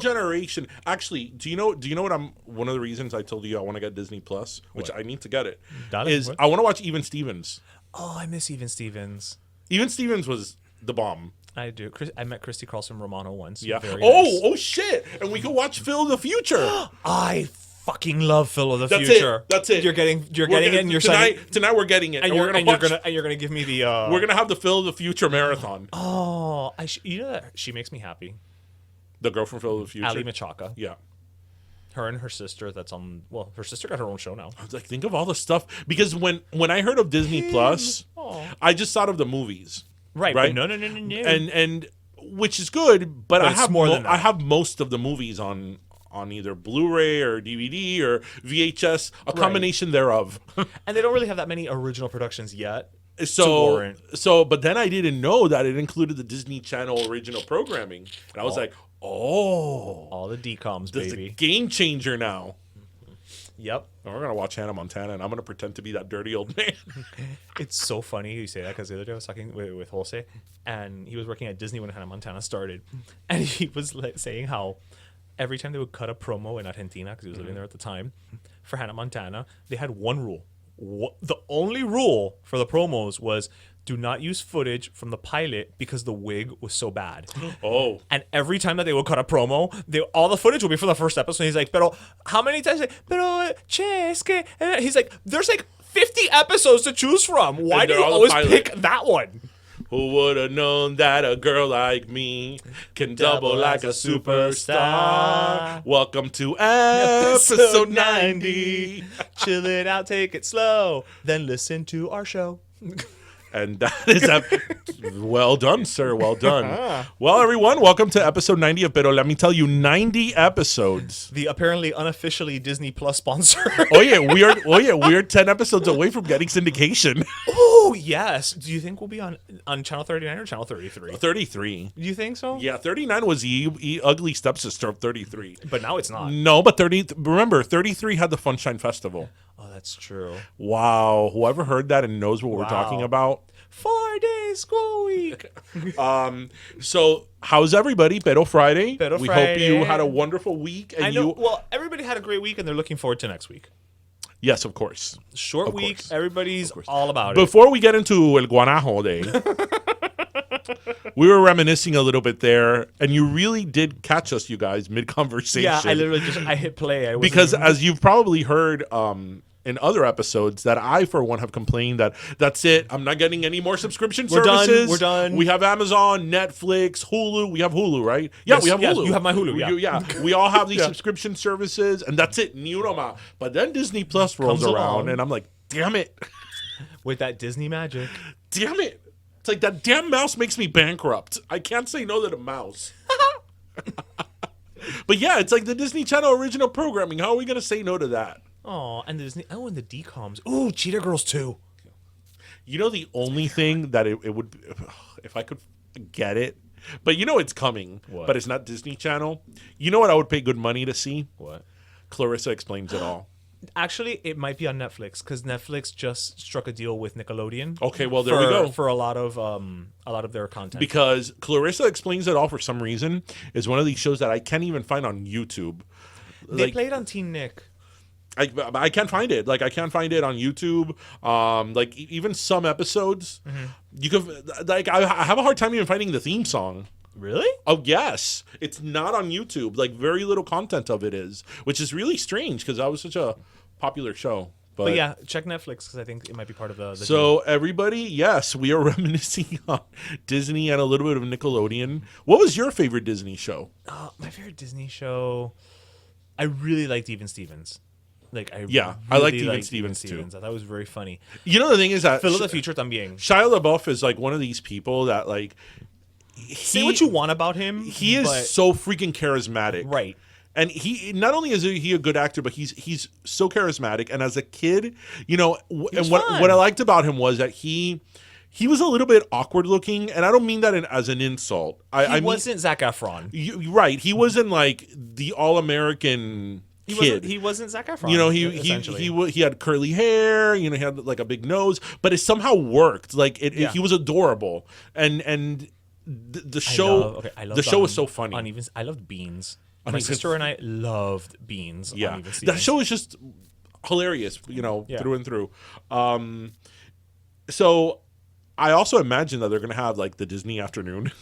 generation. Actually, do you know what I'm one of the reasons I told you I want to get Disney Plus, which I need to get it, is I want to watch Even Stevens. Oh, I miss Even Stevens. Even Stevens was the bomb. I do. I met Christy Carlson Romano once. Yeah. Very nice. Oh shit! And we could watch Phil of the Future. I fucking love Phil of the Future. That's it. You're getting it, and you're tonight we're getting it, and you're gonna give me the. We're gonna have the Phil of the Future marathon. Oh, you know that she makes me happy. The girl from Phil of the Future, Ali Machaka. Yeah. Her and her sister. Her sister got her own show now. I was like, think of all the stuff, because when I heard of Disney Plus, I just thought of the movies. Right. Right. No. And which is good, but I have I have most of the movies on either Blu-ray or DVD or VHS, a combination thereof. And they don't really have that many original productions yet. But then I didn't know that it included the Disney Channel original programming, and I was like, all the DComs, this baby. is a game changer now. Yep. And we're gonna watch Hannah Montana, and I'm gonna pretend to be that dirty old man. It's so funny you say that, because the other day I was talking with Jose, and he was working at Disney when Hannah Montana started, and he was saying how every time they would cut a promo in Argentina, because he was living there at the time, for Hannah Montana, they had one rule. The only rule for the promos was do not use footage from the pilot because the wig was so bad. Oh. And every time that they would cut a promo, all the footage would be for the first episode. He's like, pero how many times? Pero, che, es que... He's like, there's like 50 episodes to choose from. Why do you always pick that one? Who would have known that a girl like me can double like a superstar? Welcome to episode 90. Chill it out, take it slow, then listen to our show. And that is well done, sir. Well done. Well, everyone, welcome to episode 90 of Pero Let Me Tell You, 90 episodes. The apparently unofficially Disney Plus sponsor. we are 10 episodes away from getting syndication. Oh, yes. Do you think we'll be on channel 39 or channel 33? 33. Do you think so? Yeah, 39 was the ugly stepsister of 33. But now it's not. No, but remember, 33 had the Funshine Festival. Oh, that's true. Wow. Whoever heard that and knows what we're talking about. 4 days school week. So how's everybody? Pero Friday. Pero we Friday. hope you had a wonderful week. And I know. Well, everybody had a great week, and they're looking forward to next week. Yes, of course. Short week. Everybody's all about it. Before we get into El Guanajo Day, we were reminiscing a little bit there, and you really did catch us, you guys, mid-conversation. Yeah, I literally I hit play. Because as you've probably heard in other episodes, that I, for one, have complained that that's it. I'm not getting any more subscription services. We're done. We have Amazon, Netflix, Hulu. We have Hulu, right? Yeah, yes, we have Hulu. Yes, you have my Hulu, yeah. Yeah, we all have these subscription services, and that's it. Ni uno más. But then Disney Plus rolls around, and I'm like, damn it. With that Disney magic. Damn it. It's like that damn mouse makes me bankrupt. I can't say no to the mouse. But yeah, it's like the Disney Channel original programming. How are we going to say no to that? Oh, and Disney. Oh, and the DComs. Ooh, Cheetah Girls 2. You know, the only thing that it would, if I could get it, but you know it's coming, but it's not Disney Channel. You know what I would pay good money to see? What? Clarissa Explains It All. Actually, it might be on Netflix, because Netflix just struck a deal with Nickelodeon. Okay, well, there we go. For a lot of their content. Because Clarissa Explains It All, for some reason, is one of these shows that I can't even find on YouTube. They played on Teen Nick. I can't find it. Like, I can't find it on YouTube. Like, even some episodes, you could, like, I have a hard time even finding the theme song. Really? Oh, yes. It's not on YouTube. Like, very little content of it is, which is really strange, because that was such a popular show. But yeah, check Netflix, because I think it might be part of the So, everybody, yes, we are reminiscing on Disney and a little bit of Nickelodeon. What was your favorite Disney show? My favorite Disney show, I really liked Even Stevens. I liked Even Stevens too. I thought it was very funny. You know, the thing is that Phil of the Future también. Shia LaBeouf is like one of these people that, like, say what you want about him. He is so freaking charismatic, right? And he not only is he a good actor, but he's so charismatic. And as a kid, you know, and what I liked about him was that he was a little bit awkward looking, and I don't mean that as an insult. I wasn't Zac Efron. Right. He wasn't like the all-American kid. He wasn't Zac Efron. You know, he had curly hair. You know, he had like a big nose, but it somehow worked. Like he was adorable, and the show. The show was so funny. I loved Beans. My sister and I loved Beans. Yeah, on Even that Stevens. show is just hilarious, Yeah. through and through. So I also imagine that they're gonna have like the Disney afternoon.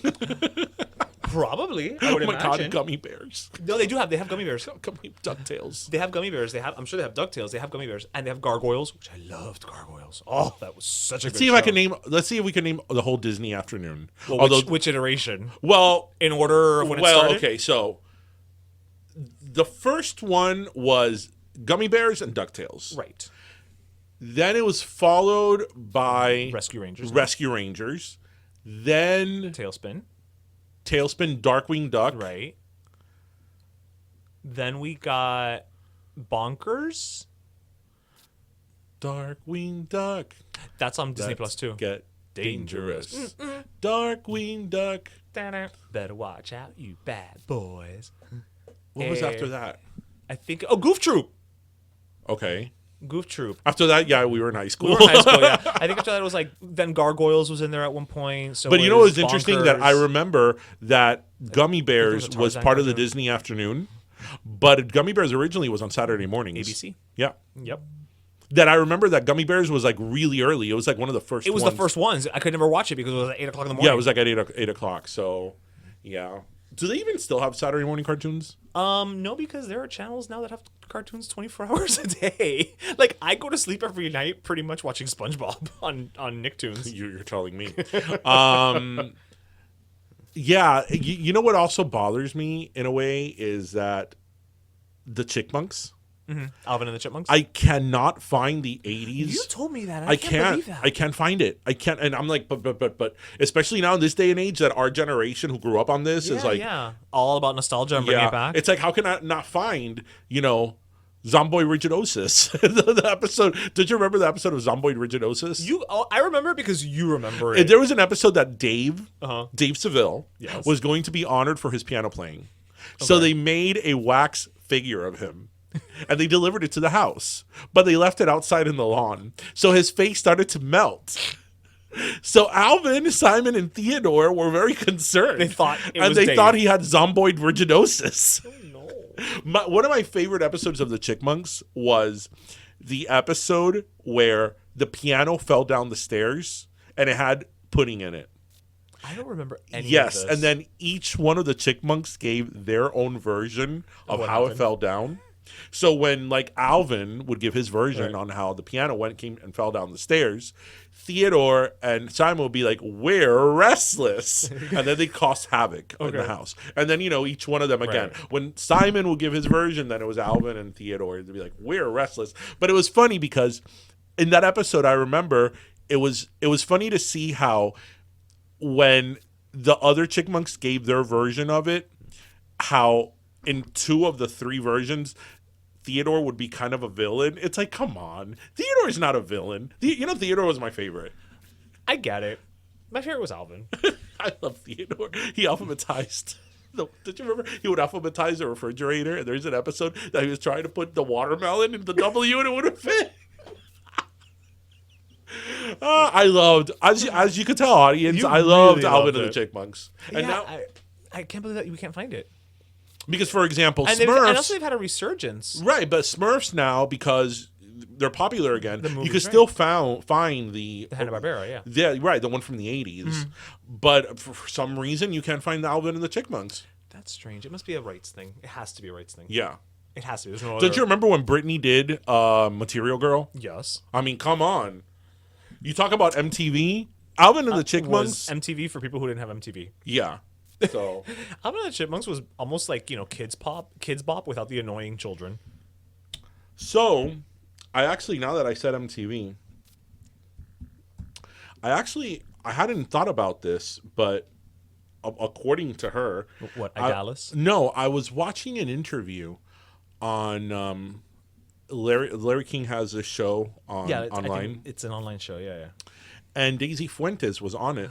Probably. I would Oh my god, imagine. gummy bears, No, they do have. They have gummy bears. gummy Ducktales. They have gummy bears. I'm sure they have DuckTales. They have gummy bears, and they have gargoyles, which I loved gargoyles. Oh, that was such a good See if show. I can name. Let's see if we can name the whole Disney afternoon. Well, Although, which iteration? well, In order of when it started? okay. So the first one was Gummy Bears and Ducktales. Right. Then it was followed by Rescue Rangers. Rescue Rangers. Then Tailspin. Tailspin, Darkwing Duck. Right. Then we got Bonkers. Darkwing Duck. That's on Disney Let's Plus too. Get dangerous. Darkwing Duck. Da-da. Better watch out, you bad boys. What was after that? I think. Oh, Goof Troop. Okay. Goof Troop. After that, yeah, we were in high school. We were in high school, yeah. I think after that it was like then Gargoyles was in there at one point. So But you know was what's interesting? That I Bonkers. remember that Gummy Bears a was Tarzan part of the cartoon. Disney afternoon, but Gummy Bears originally was on Saturday mornings. ABC. Yeah. Yep. That I remember that Gummy Bears was like really early. It was like one of the first It was ones. the first ones. I could never watch it because it was at 8 o'clock in the morning. Yeah, it was like at 8 o'clock. So, yeah. Do they even still have Saturday morning cartoons? No, because there are channels now that have cartoons 24 hours a day. Like I go to sleep every night pretty much watching SpongeBob on Nicktoons. You're telling me. Yeah, you know what also bothers me in a way is that the Chipmunks. Alvin and the Chipmunks. I cannot find the 80s. You told me that. And I can't can't. believe that. I can't find it. I can't. And I'm like, but, especially now in this day and age, that our generation who grew up on this is like, all about nostalgia and bringing it back. It's like, how can I not find, Zomboid Rigidosis? the episode. Did you remember the episode of Zomboid Rigidosis? I remember it because you remember it. There was an episode that Dave Seville, Yes. was going to be honored for his piano playing. So they made a wax figure of him. And they delivered it to the house, but they left it outside in the lawn. So his face started to melt. So Alvin, Simon, and Theodore were very concerned. They thought it and was they Dave. thought he had zomboid rigidosis. No. One of my favorite episodes of the Chipmunks was the episode where the piano fell down the stairs and it had pudding in it. I don't remember any Yes, of this. and then each one of the Chipmunks gave their own version of what how happened. it fell down. So when like Alvin would give his version Right. on how the piano came and fell down the stairs, Theodore and Simon would be like, "We're restless," and then they caused havoc in the house. And then each one of them again. Right. When Simon would give his version, then it was Alvin and Theodore. They'd be like, "We're restless." But it was funny because in that episode, I remember it was funny to see how when the other Chipmunks gave their version of it, how in 2 of the 3 versions, Theodore would be kind of a villain. It's like, come on. Theodore's not a villain. Theodore was my favorite. I get it. My favorite was Alvin. I love Theodore. He alphabetized. Did you remember? He would alphabetize a refrigerator, and there's an episode that he was trying to put the watermelon in the W and it wouldn't fit. I loved, as you could tell, audience, You I loved really Alvin loved and the it. Chipmunks. And now, I can't believe that we can't find it. because, for example, And, Smurfs. and also they've had a resurgence. Right, but Smurfs now, because they're popular again, The you movie's can still find the Hanna-Barbera, yeah. Yeah, right, the one from the 80s. But for some reason, you can't find the Alvin and the Chipmunks. That's strange. It must be a rights thing. It has to be a rights thing. Yeah. It has to be. There's no Don't other... you remember when Britney did Material Girl? Yes. I mean, come on. You talk about MTV, Alvin and the Chipmunks. Was MTV for people who didn't have MTV. Yeah. So Alvin and the Chipmunks was almost like, Kids Bop without the annoying children. So, I actually, now that I said MTV, I hadn't thought about this, but according to her, What, Dallas? No, I was watching an interview on Larry King has a show on online, It's an online show, yeah. and Daisy Fuentes was on it.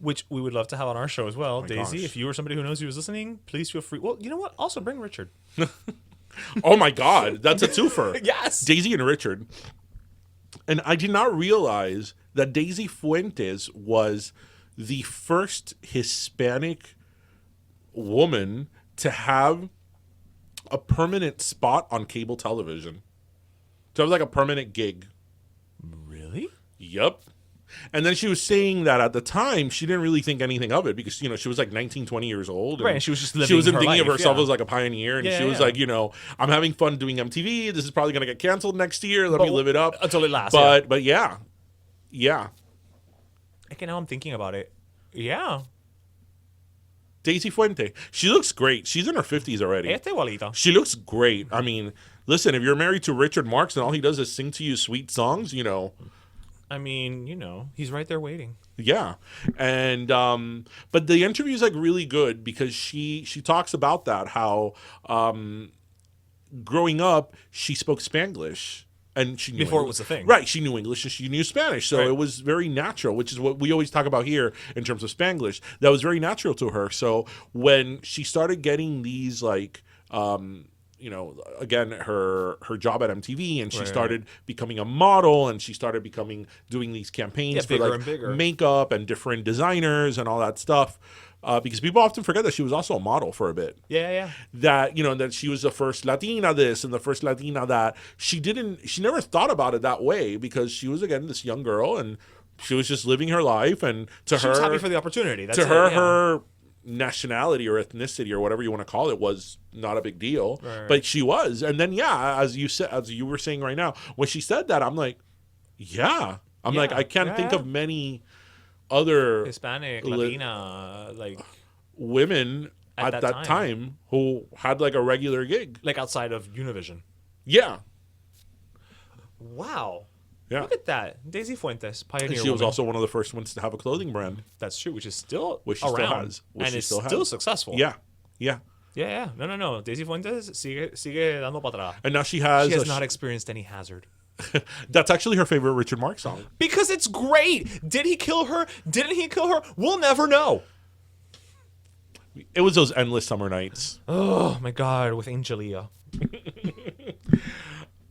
Which we would love to have on our show as well. my Daisy, gosh. if you or somebody who knows you is listening, please feel free. Well, you know what? Also bring Richard. Oh my God, that's a twofer. Yes. Daisy and Richard. And I did not realize that Daisy Fuentes was the first Hispanic woman to have a permanent spot on cable television. To have like a permanent gig. Really? Yep. And then she was saying that at the time, she didn't really think anything of it because, she was like 19, 20 years old. And right, and she was just living she wasn't her thinking of life, herself as like a pioneer. And she was like, I'm having fun doing MTV. This is probably going to get canceled next year. Let me live it up. Until it lasts. But yeah. Okay, now I'm thinking about it. Yeah. Daisy Fuente. She looks great. She's in her 50s already. She looks great. I mean, listen, if you're married to Richard Marx and all he does is sing to you sweet songs, I mean, he's right there waiting. Yeah. And but the interview is like really good because she talks about that, how growing up she spoke Spanglish and she knew before English. It was a thing. Right, she knew English and she knew Spanish. So right. It was very natural, which is what we always talk about here in terms of Spanglish. That was very natural to her. So when she started getting these like again, her job at MTV, and she started becoming a model, and she started doing these campaigns for like makeup and different designers and all that stuff. Because people often forget that she was also a model for a bit. Yeah. That that she was the first Latina this and the first Latina that. She never thought about it that way because she was again this young girl and she was just living her life, and she was happy for the opportunity. That's her nationality or ethnicity or whatever you want to call it was not a big deal, but she was. And then as you were saying right now, when she said that, I'm like, I can't think of many other Hispanic, Latina, like women at that time who had like a regular gig, like outside of Univision. Yeah. Wow. Yeah. Look at that. Daisy Fuentes, pioneer. She was also one of the first ones to have a clothing brand. That's true, which still has. And is still successful. Yeah. No. Daisy Fuentes sigue dando para atrás. And now she has not experienced any hazard. That's actually her favorite Richard Marx song. Because it's great. Did he kill her? Didn't he kill her? We'll never know. It was those endless summer nights. Oh my God, with Angelia.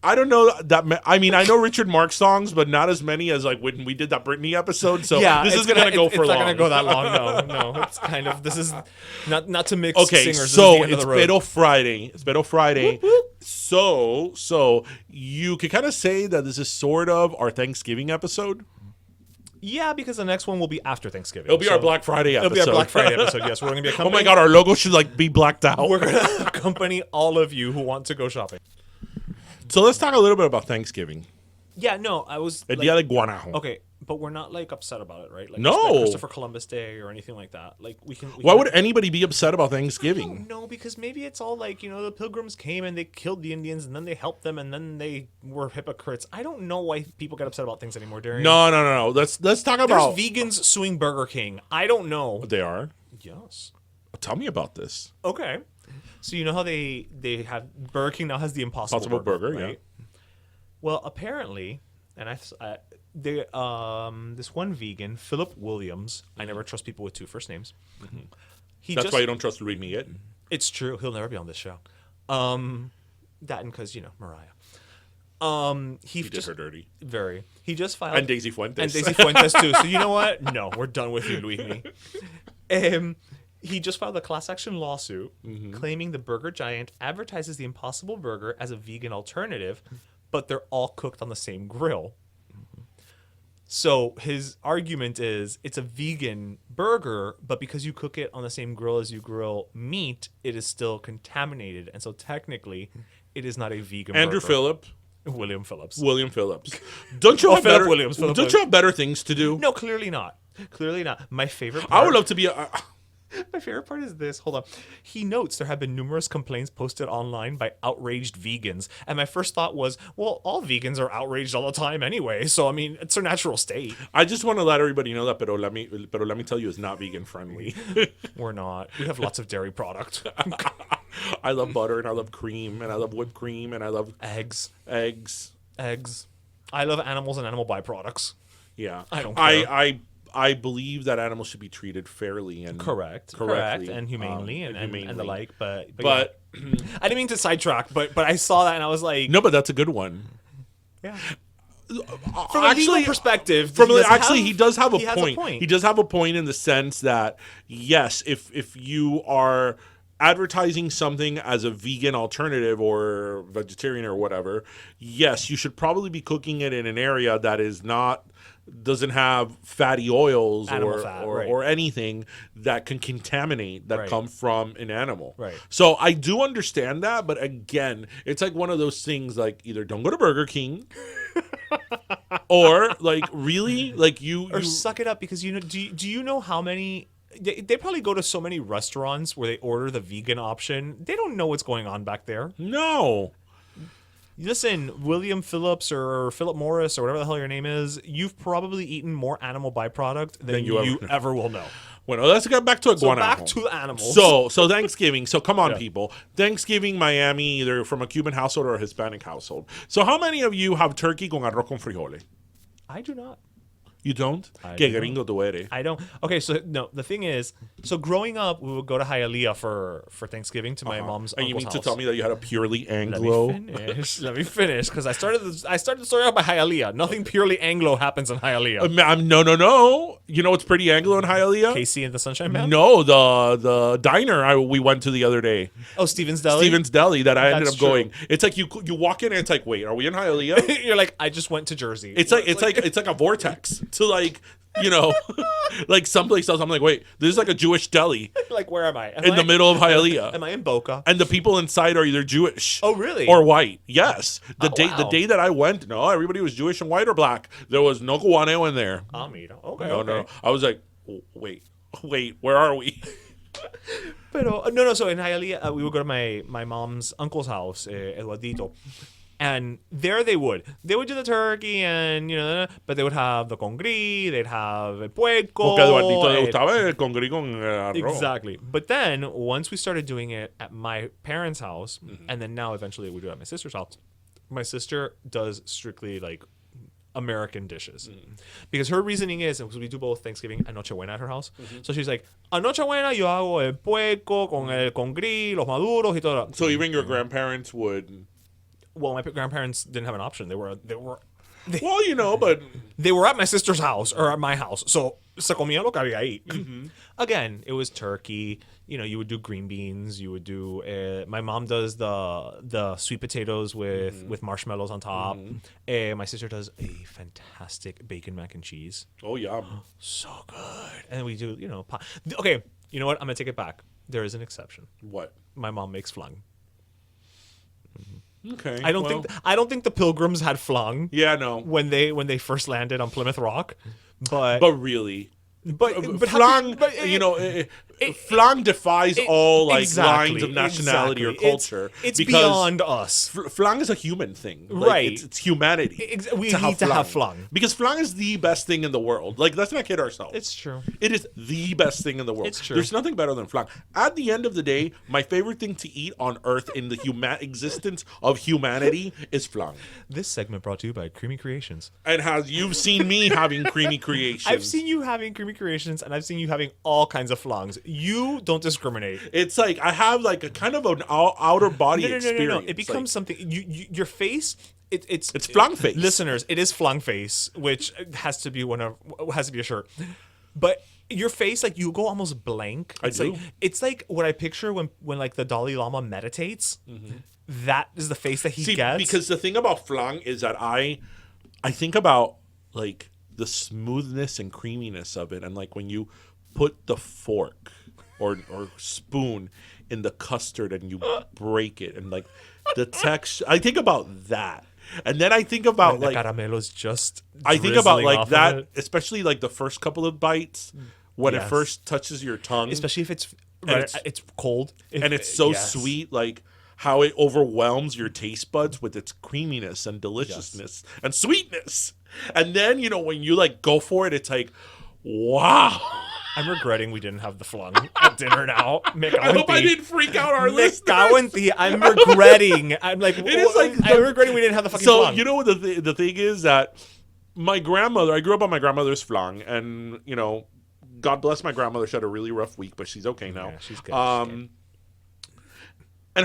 I don't know that. I mean, I know Richard Marx songs, but not as many as like when we did that Britney episode. So this isn't going to go for long. It's not going to go that long. No. It's kind of, this is not to mix singers. So it's Pero Friday. Whoop, whoop. So you could kind of say that this is sort of our Thanksgiving episode. Yeah, because the next one will be after Thanksgiving. It'll be our Black Friday episode. It'll be our Black Friday episode, yes. We're going to be a company. Oh my God, our logo should like be blacked out. We're going to accompany all of you who want to go shopping. So let's talk a little bit about Thanksgiving. Yeah, no, I was... El Día de Guanajo. Okay, but we're not like upset about it, right? Like, no. Christopher Columbus Day or anything like that. Like we can. Why would anybody be upset about Thanksgiving? I don't know, because maybe it's all like, the Pilgrims came and they killed the Indians and then they helped them and then they were hypocrites. I don't know why people get upset about things anymore, Darian. No. Let's talk about... There's vegans suing Burger King. I don't know. They are? Yes. Tell me about this. Okay. So you know how they have... Burger King now has the Impossible Burger, right? Yeah. Well, apparently, and this one vegan, Philip Williams, I never trust people with two first names. Mm-hmm. That's why you don't trust Read Me Yet. It's true. He'll never be on this show. That and because, Mariah. He did her dirty. Very. He just filed... And Daisy Fuentes. And Daisy Fuentes, too. So you know what? No, we're done with you, Luis. He just filed a class action lawsuit claiming the burger giant advertises the Impossible Burger as a vegan alternative, but they're all cooked on the same grill. So his argument is it's a vegan burger, but because you cook it on the same grill as you grill meat, it is still contaminated. And so technically, it is not a vegan burger. William Phillips. Don't you have better things to do? No, clearly not. My favorite part... I would love to be My favorite part is this. Hold on. He notes there have been numerous complaints posted online by outraged vegans. And my first thought was, well, all vegans are outraged all the time anyway. So, I mean, it's their natural state. I just want to let everybody know that Pero let me tell you, it's not vegan friendly. We're not. We have lots of dairy product. I love butter and I love cream and I love whipped cream and I love... Eggs. I love animals and animal byproducts. Yeah. I don't care. I believe that animals should be treated fairly and correctly and humanely and the like, but yeah. I didn't mean to sidetrack, but I saw that and I was like, no, but that's a good one. Yeah. From a legal perspective, he does have a point. He does have a point in the sense that yes, if you are advertising something as a vegan alternative or vegetarian or whatever, yes, you should probably be cooking it in an area that doesn't have fatty oils or anything that can contaminate that come from an animal. Right. So I do understand that, but again, it's like one of those things like either don't go to Burger King or like really like you suck it up because do you know how many they probably go to so many restaurants where they order the vegan option. They don't know what's going on back there. No. Listen, William Phillips or Philip Morris or whatever the hell your name is, you've probably eaten more animal byproduct than you ever will know. Well, let's get back to Guanajuato. Back to animals. So Thanksgiving. So come on, people. Thanksgiving, Miami, either from a Cuban household or a Hispanic household. So how many of you have turkey con arroz con frijoles? I do not. You don't? Que gringo tú eres. I don't. Okay, so no, the thing is, so growing up, we would go to Hialeah for Thanksgiving to my mom's and uncle's you mean house. to tell me that you had a purely Anglo? Let me finish, because I started the story out by Hialeah. Nothing purely Anglo happens in Hialeah. No. You know what's pretty Anglo in Hialeah? Casey and the Sunshine Band? No, the diner we went to the other day. Oh, Stephen's Deli? Stephen's Deli that I ended up true. going. It's like you walk in and it's like, wait, are we in Hialeah? You're like, I just went to Jersey. It's like a vortex to like, you know, like someplace else. I'm like, wait, this is like a Jewish deli. Like, where am I? In the middle of Hialeah. Am I in Boca? And the people inside are either Jewish. Oh, really? Or white. Yes. The wow. day that I went, no, everybody was Jewish and white or black. There was no guaneo in there. Okay. No. I was like, wait, where are we? Pero, no. So in Hialeah, we would go to my mom's uncle's house, Eduardito. And there they would do the turkey and, you know, but they would have the congri, they'd have el puerco. Porque a Eduardito le gustaba el congri con arroz. Exactly. But then once we started doing it at my parents' house, and then now eventually we do it at my sister's house, my sister does strictly like American dishes. Because her reasoning is, because we do both Thanksgiving and Nochebuena at her house, so she's like, a Nochebuena yo hago el puerco con el congri, los maduros y todo. So even your grandparents would... Well, my grandparents didn't have an option. They were well, you know, but they were at my sister's house or at my house, so se comía lo que había ahí. Again, it was turkey. You know, you would do green beans. You would do. My mom does the sweet potatoes with marshmallows on top. My sister does a fantastic bacon mac and cheese. Oh yeah, so good. And we do, you know, okay. You know what? I'm gonna take it back. There is an exception. What? My mom makes flan. Okay. I don't think the Pilgrims had flan. Yeah, no. When they first landed on Plymouth Rock, but really, but flan, you know, flan defies all like exactly, lines of nationality or culture. It's beyond us. Flan is a human thing, like, right? It's humanity. We need to have flan because flan is the best thing in the world. Like, let's not kid ourselves. It's true. It is the best thing in the world. It's true. There's nothing better than flan. At the end of the day, my favorite thing to eat on Earth in the existence of humanity is flan. This segment brought to you by Creamy Creations. And you've seen me having creamy creations. I've seen you having creamy creations, and I've seen you having all kinds of flans. You don't discriminate. It's like I have like a kind of an outer body experience. No. It becomes like, something. Your face. It's flan face. Listeners, it is flan face, which has to be a shirt. But your face, like you go almost blank. It's like what I picture when like the Dalai Lama meditates. That is the face that he gets. Because the thing about flan is that I think about like the smoothness and creaminess of it, and like when you put the fork or spoon in the custard and you break it, and like the texture. I think about that. And then I think about the like caramelo's just. I think about like that, especially like the first couple of bites when it first touches your tongue, especially if it's it's cold and it's so sweet, like how it overwhelms your taste buds with its creaminess and deliciousness and sweetness. And then you know when you like go for it, it's like, wow. I'm regretting we didn't have the flan at dinner now. I hope I didn't freak out our listeners. I'm regretting. I'm like, I'm regretting we didn't have the fucking flan. So, you know what the thing is that my grandmother, I grew up on my grandmother's flan, and, you know, God bless my grandmother. She had a really rough week, but she's okay now. Yeah, she's good. And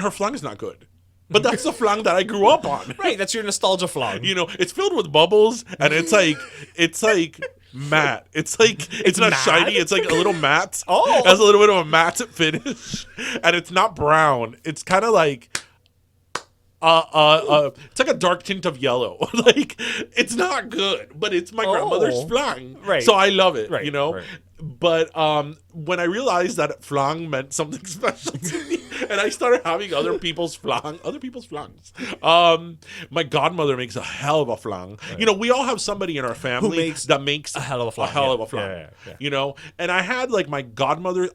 her flan is not good. But that's the flan that I grew up on. Right, that's your nostalgia flan. You know, it's filled with bubbles, and it's like Matte. It's like it's not matte? shiny. It's like a little matte. Oh. It has a little bit of a matte finish, and it's not brown. It's kind of like it's like a dark tint of yellow. Like it's not good, but it's my grandmother's flan. Right. So I love it. Right, You know. right. But when I realized that flan meant something special to me, and I started having other people's flans. My godmother makes a hell of a flan. Right. You know, we all have somebody in our family that makes a hell of a flan. Yeah. You know, and I had like my godmother's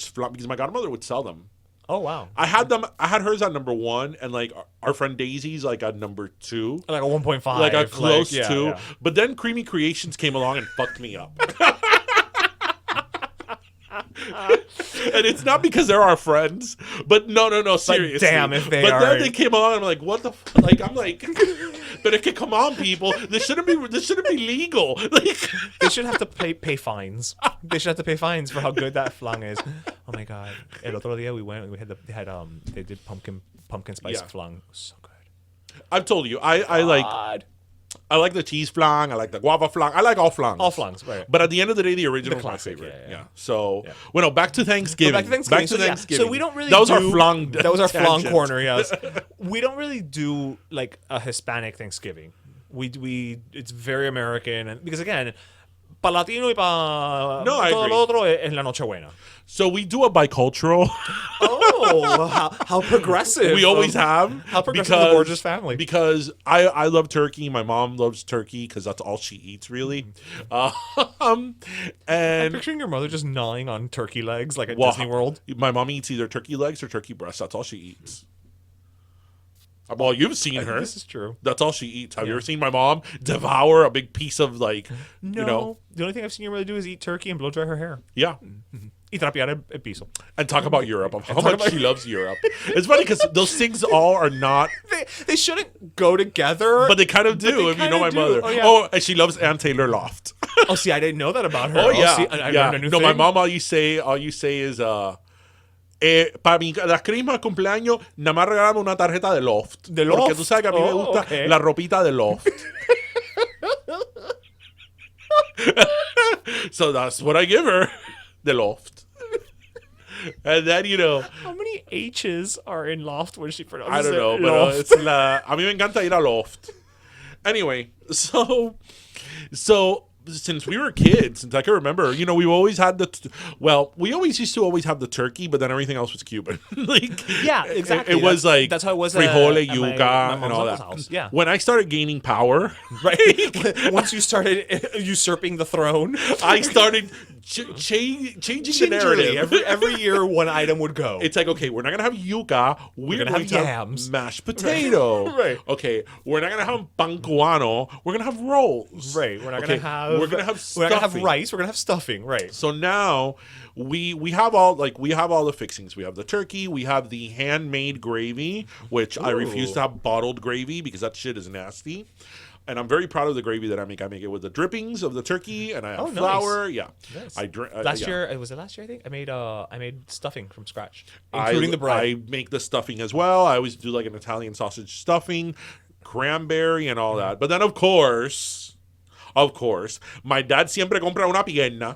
flan because my godmother would sell them. Oh wow! I had hers at number 1, and like our friend Daisy's like at number 2, like a 1.5, like a close yeah, 2. Yeah. But then Creamy Creations came along and fucked me up. And it's not because they're our friends, but no, seriously. Like, damn, if they but are. But then they came along, and I'm like, what the fuck? Like, I'm like, but it can come on, people. This shouldn't be legal. Like, they should have to pay fines. They should have to pay fines for how good that flan is. Oh my god! El otro día we went. They did pumpkin spice flan. It was so good. I've told you, I like the cheese flan. I like the guava flan. I like all flans. All flans, right. But at the end of the day, the original is my favorite. Yeah. So, well, no, back to Thanksgiving. Back to Thanksgiving. So we don't really That was our flan. That was our flan corner, yes. We don't really do, like, a Hispanic Thanksgiving. We it's very American. And because, again, pa latino y pa todo lo otro es la Nochebuena. So we do a bicultural. Oh, how progressive. We always have. How progressive the Borges family. Because I love turkey. My mom loves turkey because that's all she eats, really. And I'm picturing your mother just gnawing on turkey legs like at Disney World. My mom eats either turkey legs or turkey breasts. That's all she eats. Well, you've seen her. This is true. That's all she eats. Have you ever seen my mom devour a big piece of, like, no. You know? The only thing I've seen your mother do is eat turkey and blow dry her hair. Yeah. Y trapear el piso. And talk about Europe. Of how much she loves Europe. It's funny because those things all are not... They shouldn't go together. But they kind of do, if you know my mother. Oh, yeah. And she loves Ann Taylor Loft. Oh, see, I didn't know that about her. Oh, yeah. See, I learned a new thing. My mom, all you say is... para las crismas cumpleaños, nada más regalamos una tarjeta de Loft. ¿De Loft? Porque tú sabes que a mí me gusta la ropita de Loft. So that's what I give her. The Loft. And then, you know... How many H's are in Loft when she pronounces I don't know, it? but it's a mí me encanta ir a Loft. Anyway, so since we were kids, since I can remember, you know, we always had we always used to always have the turkey, but then everything else was Cuban. Like, yeah, exactly. It was like that's how it was frijole, yuca, and all that. House. Yeah. When I started gaining power, right? Once you started usurping the throne, I started changing the narrative. Every year, one item would go. It's like, okay, we're not gonna have yuca. We're gonna have yams, mashed potato. Right. Okay, we're not gonna have pan cubano. We're gonna have rolls. Right. We're gonna have stuffing. We're gonna have rice. We're gonna have stuffing. Right. So now we have all the fixings. We have the turkey. We have the handmade gravy, which I refuse to have bottled gravy because that shit is nasty. And I'm very proud of the gravy that I make. I make it with the drippings of the turkey, and I have flour. Nice. Yeah, nice. Last year. Was it last year? I think I made stuffing from scratch, including the bread. I make the stuffing as well. I always do like an Italian sausage stuffing, cranberry, and all that. But then, of course, my dad siempre compra una pierna.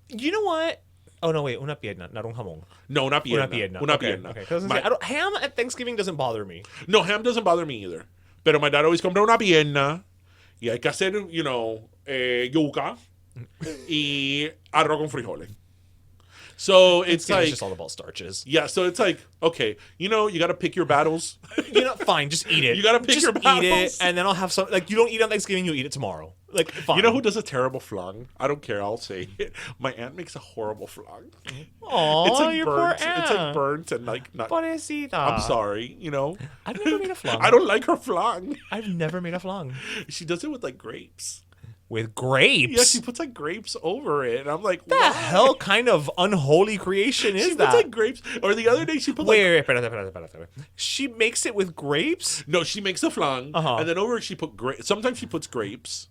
You know what? Oh no! Wait, una pierna, not un jamón. No, una pierna. Una pierna. Okay. Ham at Thanksgiving doesn't bother me. No, ham doesn't bother me either. Pero my dad always compra una pierna y hay que hacer, you know, yuca y arroz con frijoles. So it's like... It's just all about starches. Yeah, so it's like, okay, you know, you got to pick your battles. You know, fine, just eat it. You got to pick your battles. Eat it, and then I'll have some... Like, you don't eat on Thanksgiving, you eat it tomorrow. Like, fine. You know who does a terrible flan? I don't care, I'll say it. My aunt makes a horrible flan. Aw, it's like your burnt. poor aunt. It's like burnt and like... not. Pobrecita. I'm sorry, you know. I've never made a flan. I don't like her flan. I've never made a flan. She does it with like grapes. With grapes? Yeah, she puts like grapes over it. And I'm like, what the hell kind of unholy creation is that? She puts like grapes. Or the other day she put Wait, she makes it with grapes? No, she makes a flan. And then over she put grapes. Sometimes she puts grapes.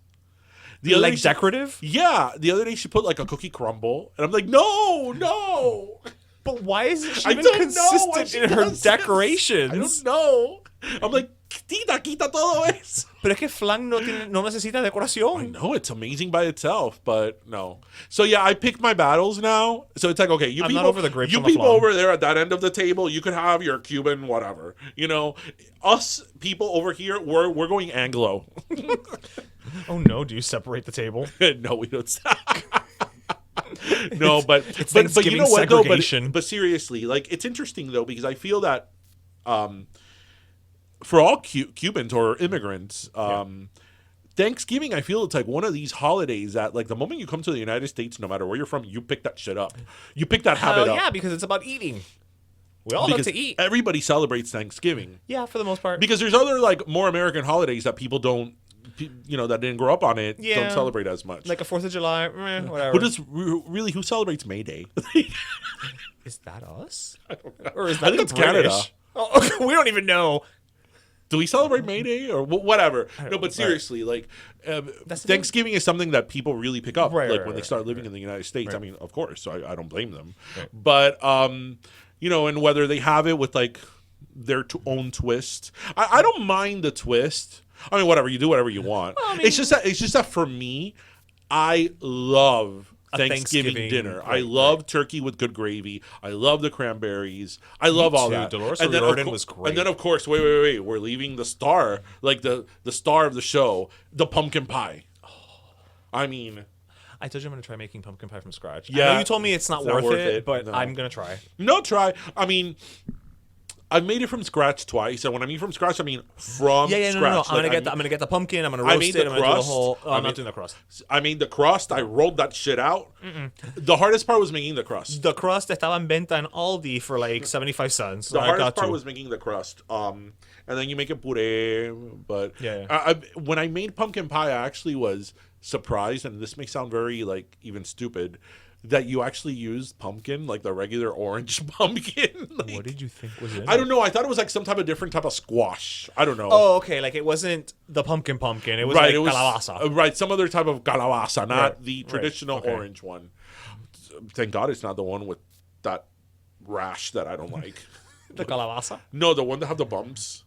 Like decorative? Yeah. The other day she put like a cookie crumble. And I'm like, no. But why isn't she even consistent in her decorations? I don't know. I'm like, Tita, quita todo eso. Pero es que Flan no necesita I decoración. know it's amazing by itself, but no. So yeah, I pick my battles now. So it's like, okay, you I'm people, not over the grapes you on the people flan. over there at that end of the table, you could have your Cuban whatever. You know, us people over here, we're going Anglo. Oh no, do you separate the table? No, we don't. No, but you Thanksgiving know what though? segregation. But seriously, like it's interesting though because I feel that for all Cubans or immigrants, Thanksgiving, I feel it's like one of these holidays that, like, the moment you come to the United States, no matter where you're from, you pick that shit up. You pick that habit up. Yeah, because it's about eating. We all Because love to eat. everybody celebrates Thanksgiving. Yeah, for the most part. Because there's other, like, more American holidays that people don't, you know, that didn't grow up on it, don't celebrate as much. Like a 4th of July, whatever. Who celebrates May Day? Is that us? I don't know. Or is I that think the it's Canada. British? Oh, okay, we don't even know. Do we celebrate May Day or whatever? No, but seriously, like Thanksgiving is something that people really pick up, when they start living in the United States. Right. I mean, of course, so I don't blame them. Right. But you know, and whether they have it with like their own twist, I don't mind the twist. I mean, whatever you do, whatever you want. Well, I mean, it's just that for me, I love Thanksgiving dinner. Right, I love turkey with good gravy. I love the cranberries. I love all too. that. Dolores and then, O'Riordan was great. And then, of course, wait. We're leaving the star, like the star of the show, the pumpkin pie. I mean, I told you I'm going to try making pumpkin pie from scratch. Yeah. I know you told me it's not worth it, but no. I'm going to try. no try. I mean, I've made it from scratch twice, and when I mean from scratch, I mean from scratch. No. I'm gonna get the pumpkin. I'm gonna roast made it. the I'm gonna do the crust. whole. I I'm mean- not doing the crust. I made the crust. I rolled that shit out. The hardest part was making the crust. The crust estaba en venta in Aldi for like 75 cents. The I hardest got part to. was making the crust. And then you make it puree. But Yeah. when I made pumpkin pie, I actually was surprised, and this may sound very like even stupid, that you actually used pumpkin, like the regular orange pumpkin. Like, What did you think was in I it? don't know. I thought it was like some type of different type of squash. I don't know. Oh, okay. Like it wasn't the pumpkin. It was like calabaza. Right, some other type of calabaza, not Right, the right, traditional okay. orange one. Thank God it's not the one with that rash that I don't like. The calabaza. No, the one that have the bumps.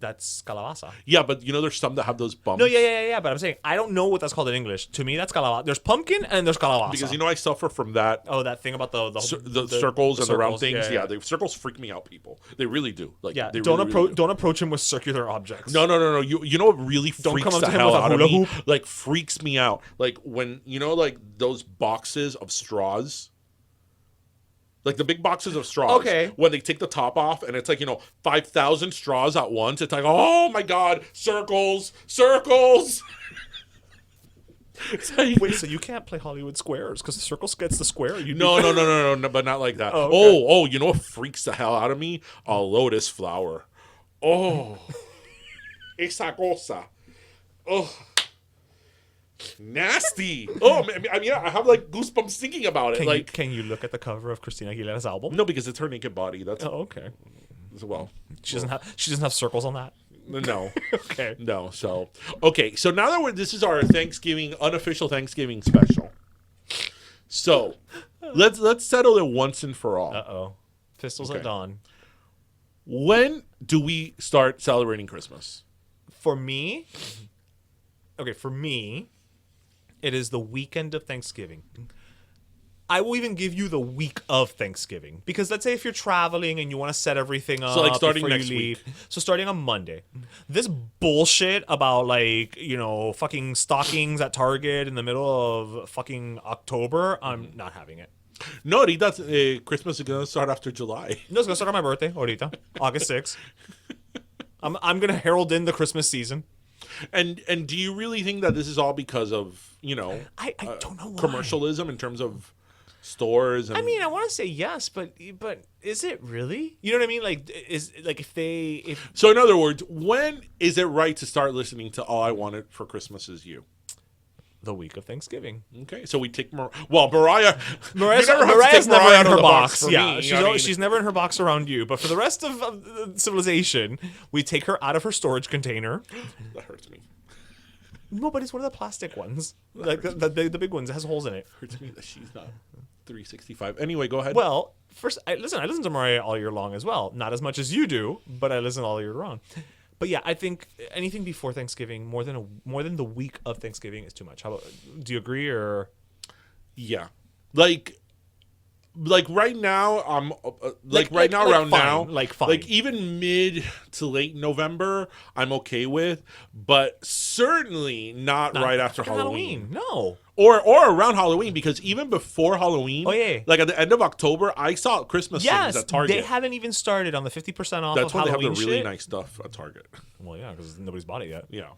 That's calabaza. Yeah, but you know there's some that have those bumps. No, yeah. But I'm saying I don't know what that's called in English. To me, that's calabaza. There's pumpkin and there's calabaza. Because you know I suffer from that. Oh, that thing about the Circles and the round circles. things. Yeah. The circles freak me out, people. They really do. Like, Yeah, they don't really, approach. really do. Don't approach him with circular objects. No. You know what really Don't freaks come up the to him hell with a out of hula me? hoop. Like freaks me out. Like when you know like those boxes of straws. Like the big boxes of straws. Okay. When they take the top off and it's like, 5,000 straws at once. It's like, oh my God, circles. It's like, Wait, so you can't play Hollywood Squares because the circle gets the square? no, but not like that. Oh, okay. Oh, you know what freaks the hell out of me? A lotus flower. Oh. Esa cosa. Oh. Nasty. Oh, I mean, I have like goosebumps thinking about it. Can you look at the cover of Christina Aguilera's album? No, because it's her naked body. That's okay. well. She doesn't have circles on that. No. Okay. No. So okay. So now that this is our unofficial Thanksgiving special. So let's settle it once and for all. Uh-oh. Pistols Okay. at dawn. When do we start celebrating Christmas? For me, it is the weekend of Thanksgiving. I will even give you the week of Thanksgiving. Because let's say if you're traveling and you want to set everything up like starting before next you leave. week. So starting on Monday. This bullshit about fucking stockings at Target in the middle of fucking October, I'm not having it. No, that's Christmas is gonna start after July. No, it's going to start on my birthday, ahorita, August 6th. I'm going to herald in the Christmas season. And do you really think that this is all because of I don't know why. commercialism in terms of stores? And... I mean, I want to say yes, but is it really? You know what I mean? Like, if So in other words, when is it right to start listening to All I Wanted for Christmas Is You? the week of Thanksgiving. Okay, so we take Mariah. Mariah's you never have to Mariah's take never Mariah in out of her the box. for Yeah, me, she's never in her box around you. But for the rest of civilization, we take her out of her storage container. That hurts me. No, but it's one of the plastic ones, like the big ones. It has holes in it. Hurts me that she's not 365. Anyway, go ahead. Well, first, I listen to Mariah all year long as well. Not as much as you do, but I listen all year round. But yeah, I think anything before Thanksgiving, more than the week of Thanksgiving, is too much. Do you agree or? Yeah, like right now, I'm right now around fine, now, fine. like even mid to late November, I'm okay with, but certainly not right after Halloween. No. Or around Halloween, because even before Halloween, like at the end of October, I saw Christmas things at Target. They haven't even started on the 50% off. That's when they have the really shit. nice stuff at Target. Well, yeah, because nobody's bought it yet. Yeah.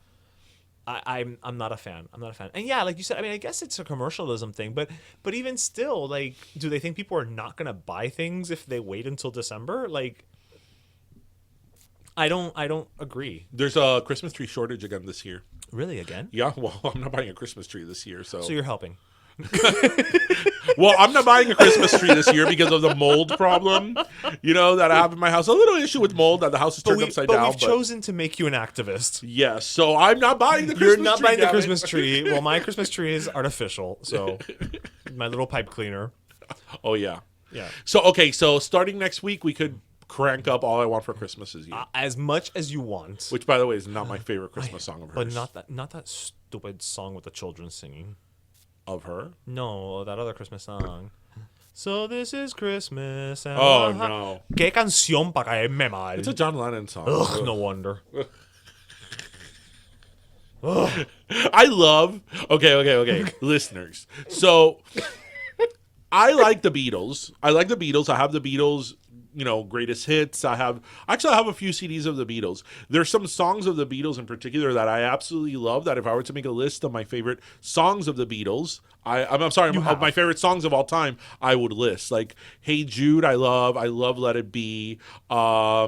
I'm not a fan. And yeah, like you said, I mean, I guess it's a commercialism thing, but even still, like, do they think people are not gonna buy things if they wait until December? Like, I don't agree. There's a Christmas tree shortage again this year. Really, again? Yeah. Well, I'm not buying a Christmas tree this year, so you're helping. Well, I'm not buying a Christmas tree this year because of the mold problem, that I have in my house. A little issue with mold that the house is turned upside down. But we've chosen to make you an activist. Yes, so I'm not buying the Christmas tree. You're not buying the Christmas tree. Well, my Christmas tree is artificial, so my little pipe cleaner. Oh, yeah. Yeah. So starting next week, we could crank up All I Want for Christmas Is You. As much as you want. Which, by the way, is not my favorite Christmas song of hers. But not that stupid song with the children singing. Of her? No, that other Christmas song. So this is Christmas. And no. ¿Qué canción para caerme mal? It's a John Lennon song. Ugh, no wonder. I love... Okay. Listeners. So, I like the Beatles. I have the Beatles... greatest hits. I have a few CDs of the Beatles. There's some songs of the Beatles in particular that I absolutely love, that if I were to make a list of my favorite songs of the Beatles, of my favorite songs of all time, I would list. Like Hey Jude, I love Let It Be. I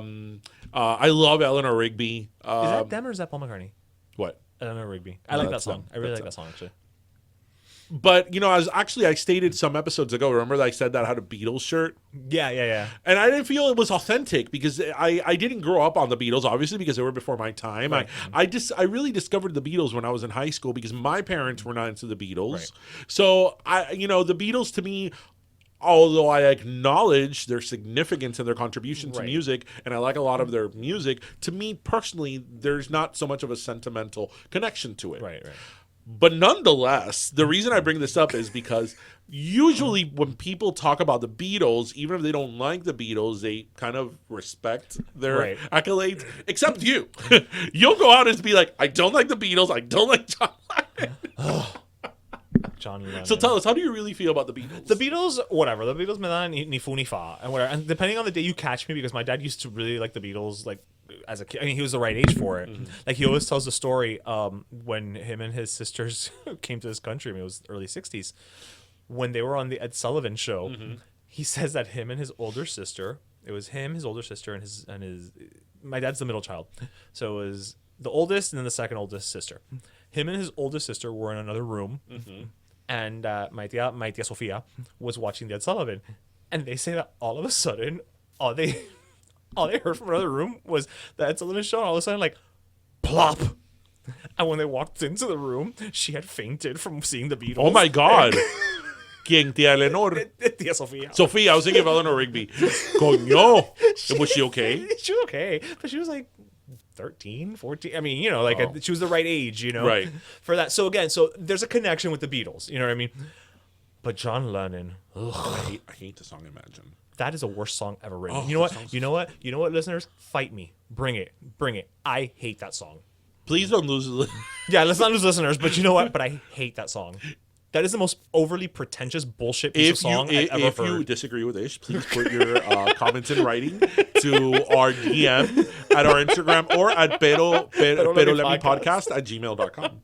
love Eleanor Rigby. Is that them or is that Paul McCartney? What? Eleanor Rigby. I like that song. I really like that song, actually. But, I stated some episodes ago, remember that I said that I had a Beatles shirt? Yeah. And I didn't feel it was authentic because I didn't grow up on the Beatles, obviously, because they were before my time. Right. I really discovered the Beatles when I was in high school because my parents were not into the Beatles. Right. So, the Beatles to me, although I acknowledge their significance and their contribution to music, and I like a lot of their music, to me personally, there's not so much of a sentimental connection to it. Right. But nonetheless, the reason I bring this up is because usually when people talk about the Beatles, even if they don't like the Beatles, they kind of respect their accolades. Except you. You'll go out and be like, I don't like the Beatles. I don't like John Lennon. John Lennon. So tell us, how do you really feel about the Beatles? The Beatles, whatever. The Beatles me dan ni fu ni fa. And whatever. And depending on the day you catch me, because my dad used to really like the Beatles, like, as a kid. I mean, he was the right age for it. Mm-hmm. Like, he always tells the story when him and his sisters came to this country. I mean, it was early 60s. When they were on the Ed Sullivan show, he says that him and his older sister, it was him, his older sister, and his my dad's the middle child. So it was the oldest and then the second oldest sister. Him and his oldest sister were in another room. And my tia Sofia was watching the Ed Sullivan. And they say that all of a sudden, all they heard from another room was the Ed Sullivan show, and all of a sudden, like, plop. And when they walked into the room, she had fainted from seeing the Beatles. Oh my God. ¿Quién? Tía Eleanor? Tia Sofia. Sofia, I was thinking of Eleanor Rigby. Coño. Was she okay? She was okay. But she was like 13, 14. I mean, she was the right age, Right. for that. So again, there's a connection with the Beatles. You know what I mean? But John Lennon. I hate the song Imagine. That is the worst song ever written. You know what, listeners? Fight me. Bring it. I hate that song. Please don't lose. Yeah, let's not lose listeners, but you know what? But I hate that song. That is the most overly pretentious bullshit piece of song I've ever heard. If you disagree with Ish, please put your comments in writing to our DM at our Instagram or at pero let me podcast at gmail.com.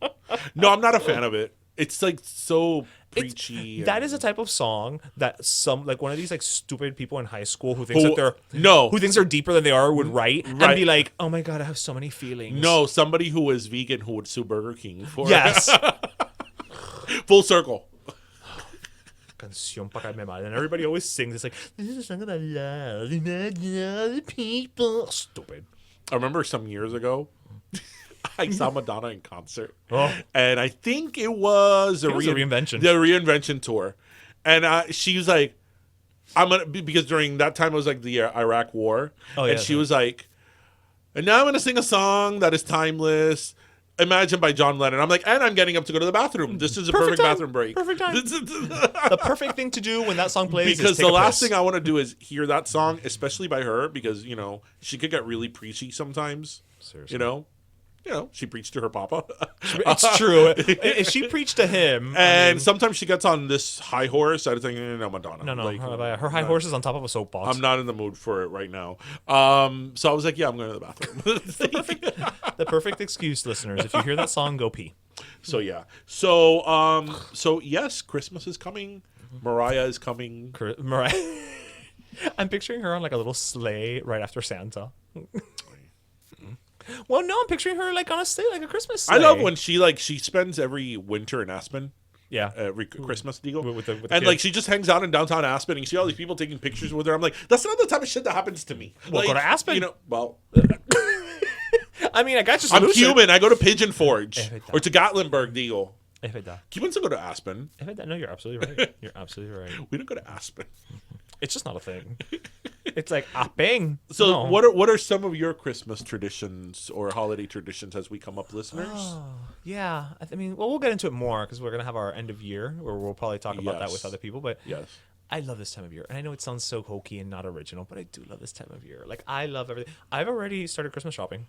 No, I'm not a fan of it. It's like so preachy. That is a type of song that one of these like stupid people in high school who thinks they're deeper than they are would write and be like, oh my God, I have so many feelings. No, somebody who is vegan who would sue Burger King for yes. Full circle. Canción para caerme mal. And everybody always sings. It's like, this is a song about love. Imagine other people. Stupid. I remember some years ago, I saw Madonna in concert. And I think it was a reinvention. The reinvention tour. And she was like, because during that time it was like the Iraq war. And she was like, And now I'm going to sing a song that is timeless. Imagine by John Lennon. I'm like, and I'm getting up to go to the bathroom. This is a perfect bathroom break. Perfect time. The perfect thing to do when that song plays because is take the a last piss. thing I want to do is hear that song, especially by her, because, you know, she could get really preachy sometimes. Seriously. You know, she preached to her papa. It's true. If she preached to him. And sometimes she gets on this high horse. I was thinking, no, Madonna. No. Like, her high horse is on top of a soapbox. I'm not in the mood for it right now. So I was like, yeah, I'm going to the bathroom. The perfect excuse, listeners. If you hear that song, go pee. So, yeah. So yes, Christmas is coming. Mariah is coming. Mariah. I'm picturing her on like a little sleigh right after Santa. Well, no, I'm picturing her like on a sleigh, like a Christmas sleigh. I love when she spends every winter in Aspen. Yeah. Every Christmas deal. With the and kids. like she just hangs out in downtown Aspen and you see all these people taking pictures with her. I'm like, that's not the type of shit that happens to me. Well, like, go to Aspen. You know, well, I mean, I got your solution. I'm Cuban. I go to Pigeon Forge or to Gatlinburg deal. Cubans don't go to Aspen. No, you're absolutely right. You're absolutely right. We don't go to Aspen. It's just not a thing. It's like Apeng. So no. what are some of your Christmas traditions or holiday traditions as we come up, listeners? Yeah. I mean, well, we'll get into it more because we're going to have our end of year where we'll probably talk about that with other people. But yes. I love this time of year. And I know it sounds so hokey and not original, but I do love this time of year. Like, I love everything. I've already started Christmas shopping.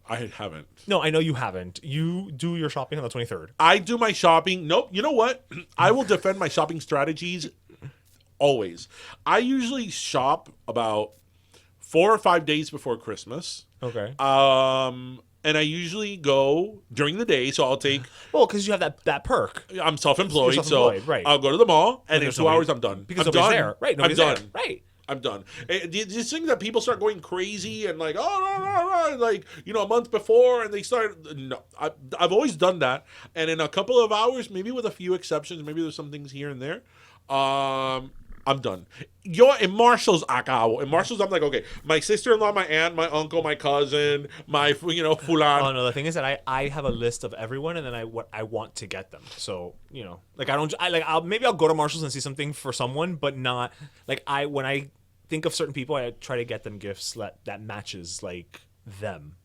I haven't. No, I know you haven't. You do your shopping on the 23rd. I do my shopping. Nope. You know what? I will defend my shopping strategies always. I usually shop about 4 or 5 days before Christmas. Okay. And I usually go during the day, so I'll take. Well, because you have that perk. I'm self-employed, right. I'll go to the mall, and in 2 hours I'm done. Because I'm nobody's done. there. Right, I'm done. there. Right. I'm done. These things that people start going crazy and like, oh, like, you know, a month before, and they start. No, I've always done that, and in a couple of hours, maybe with a few exceptions, maybe there's some things here and there. I'm done. In Marshall's, acabo. In Marshall's, I'm like, okay, my sister-in-law, my aunt, my uncle, my cousin, my, fulan. Oh no, the thing is that I have a list of everyone, and then I want to get them. So like maybe I'll go to Marshall's and see something for someone, but not like when I think of certain people, I try to get them gifts that matches like them.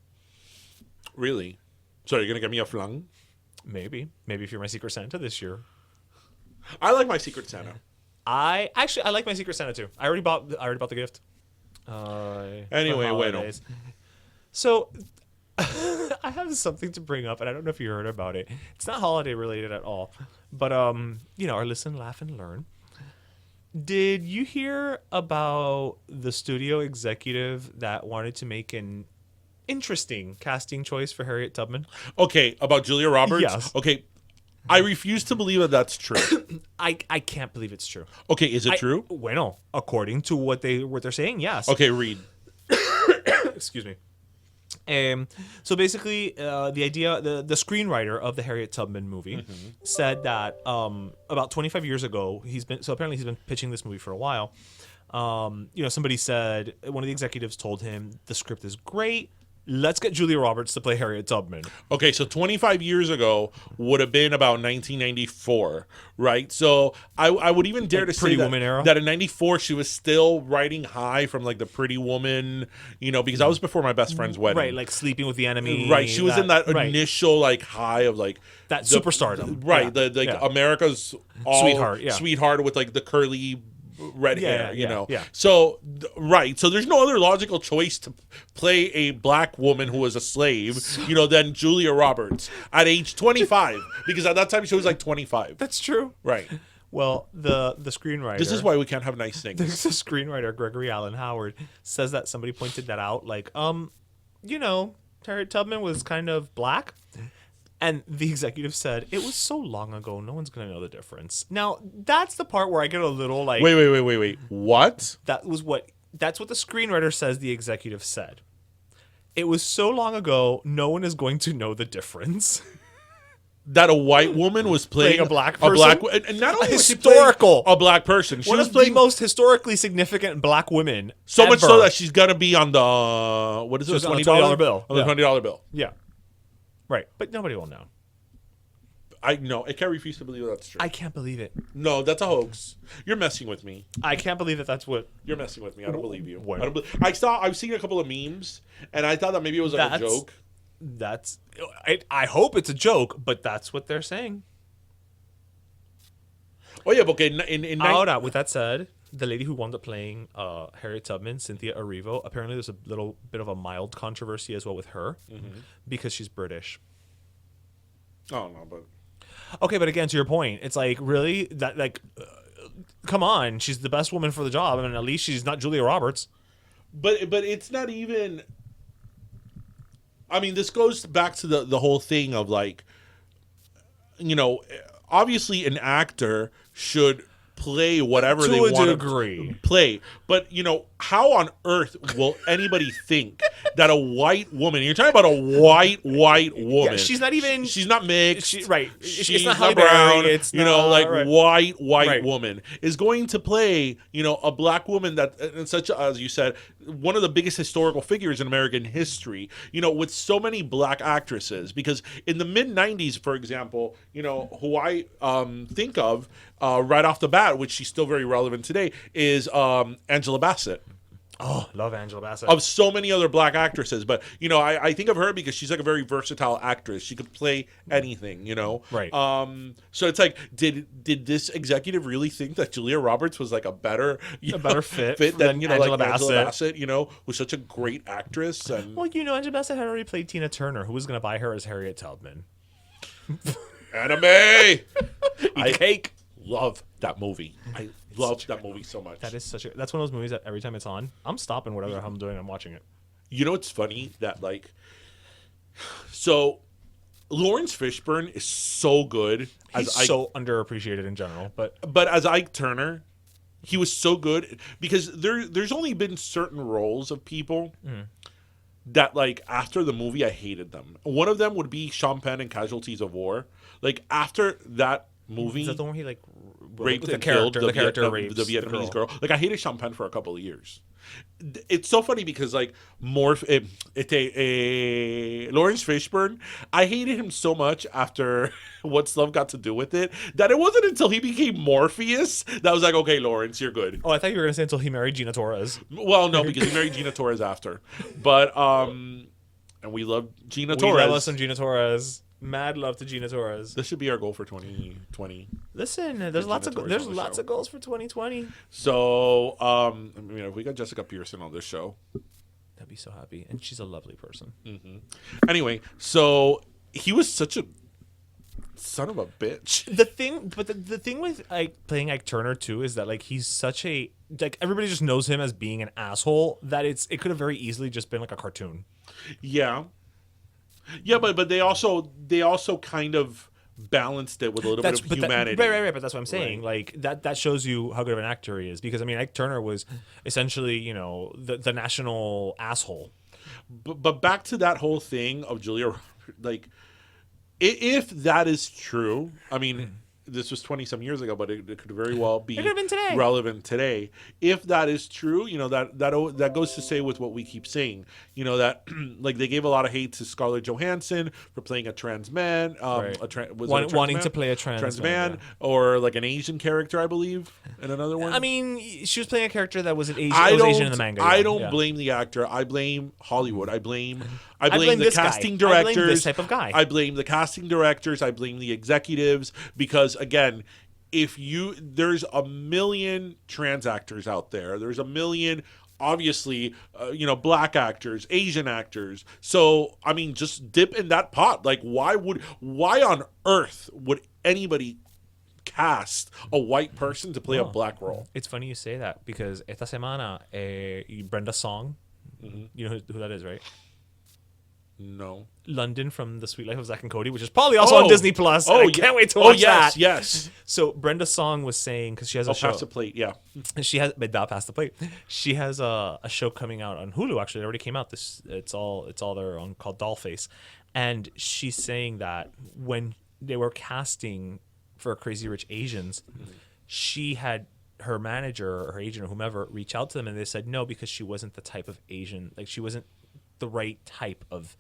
Really? So you're gonna get me a flan? Maybe if you're my Secret Santa this year. I like my Secret Santa. I like my Secret Santa too. I already bought the gift. Anyway, bueno. So I have something to bring up, and I don't know if you heard about it. It's not holiday related at all, but our listen, laugh, and learn. Did you hear about the studio executive that wanted to make an interesting casting choice for Harriet Tubman? Okay, about Julia Roberts? Yes. Okay, I refuse to believe that that's true. I can't believe it's true. Okay, is it true? Bueno, according to what they're saying, yes. Okay, read. Excuse me. So basically, the idea, the screenwriter of the Harriet Tubman movie said that about 25 years ago, he's been pitching this movie for a while. Somebody said, one of the executives told him, the script is great. Let's get Julia Roberts to play Harriet Tubman. Okay, so 25 years ago would have been about 1994, right? So I would even dare to say Pretty Woman era? that in 94 she was still riding high from like the Pretty Woman, because that was before my best friend's wedding. Right, like Sleeping with the Enemy. Right, she was in that initial like high of like that superstardom. Right, America's sweetheart with like the curly red hair, Yeah. So, so there's no other logical choice to play a black woman who was a slave, than Julia Roberts at age 25, because at that time she was like 25. That's true. Right. Well, the screenwriter. This is why we can't have nice things. The screenwriter Gregory Allen Howard says that somebody pointed that out, like, Harriet Tubman was kind of black. And the executive said, it was so long ago, no one's going to know the difference. Now, that's the part where I get a little like... Wait. What? That's what the screenwriter says the executive said. It was so long ago, no one is going to know the difference. That a white woman was playing a black person? And not only was she historical. playing a black person, she one was of playing the most historically significant black women so ever. much so that she's going to be on the... What is it? $20 bill. On the $20 bill. Yeah. Right. But nobody will know. I can't refuse to believe that's true. I can't believe it. No, that's a hoax. You're messing with me. I can't believe that that's what... You're messing with me. I don't believe you. What? I've seen a couple of memes, and I thought that maybe it was like a joke. I hope it's a joke, but that's what they're saying. Oh yeah, but okay. Ahora, with that said, the lady who wound up playing Harriet Tubman, Cynthia Erivo, apparently there's a little bit of a mild controversy as well with her because she's British. Oh no, but okay, but again, to your point, it's like really that come on, she's the best woman for the job. I mean, at least she's not Julia Roberts. But it's not even. I mean, this goes back to the whole thing of like, obviously an actor should play whatever they want to play. But, how on earth will anybody think that a white woman, you're talking about a white woman. Yeah, she's not even... She's not mixed. Right. She's not not brown. It's white right. woman is going to play, a black woman that, and such as you said, one of the biggest historical figures in American history, with so many black actresses. Because in the mid-90s, for example, who I think of right off the bat, which she's still very relevant today, is Angela Bassett. Oh, love Angela Bassett. Of so many other black actresses. But, I think of her because she's like a very versatile actress. She could play anything, Right. So it's like, did this executive really think that Julia Roberts was like a better fit than Angela Bassett, was such a great actress? And well, Angela Bassett had already played Tina Turner, who was going to buy her as Harriet Tubman. Anime! Cake. Love that movie. I love that movie so much. That's one of those movies that every time it's on, I'm stopping whatever I'm doing, I'm watching it. It's funny that so Lawrence Fishburne is so good. He's so underappreciated in general, but as Ike Turner, he was so good because there's only been certain roles of people that after the movie I hated them. One of them would be Sean Penn in Casualties of War. After that movie, is that the one he raped and killed the rapes the Vietnamese girl. I hated Sean Penn for a couple of years. It's so funny because Lawrence Fishburne, I hated him so much after What's Love Got to Do with It that it wasn't until he became Morpheus that I was like, okay, Lawrence, you're good. Oh, I thought you were going to say until he married Gina Torres. Well, no, because he married Gina Torres after. But and we love Gina Torres. We love us some Gina Torres. Mad love to Gina Torres. This should be our goal for 2020. Listen, there's lots of goals for 2020. So, if we got Jessica Pearson on this show, I'd be so happy, and she's a lovely person. Mm-hmm. Anyway, so he was such a son of a bitch. The thing with playing Ike Turner too is that he's such a everybody just knows him as being an asshole that it could have very easily just been a cartoon. Yeah. Yeah, but they also kind of balanced it with a little bit of humanity. Right. But that's what I'm saying. Right. That shows you how good of an actor he is. Because Ike Turner was essentially, the national asshole. But back to that whole thing of Julia, if that is true, this was 20-some years ago, but it could very well be relevant today. If that is true, that goes to say with what we keep saying, that they gave a lot of hate to Scarlett Johansson for playing a trans man, wanting to play a trans man, or an Asian character, I believe, in another one. She was playing a character that was Asian in the manga. I don't blame the actor. I blame Hollywood. I blame the casting directors. I blame this type of guy. I blame the casting directors. I blame the executives because, again, there's a million trans actors out there. There's a million, obviously, black actors, Asian actors. So, just dip in that pot. Why on earth would anybody cast a white person to play a black role? It's funny you say that because esta semana, Brenda Song, you know who that is, right? No. London from The Sweet Life of Zack and Cody, which is probably also on Disney Plus. I can't wait to watch that. Yes. So Brenda Song was saying, because she has a show. Pass the plate, yeah. She has, but not pass the plate. She has a show coming out on Hulu. Actually, it already came out. It's all there on called Dollface, and she's saying that when they were casting for Crazy Rich Asians, she had her manager or her agent or whomever reach out to them, and they said no because she wasn't the type of Asian. She wasn't the right type of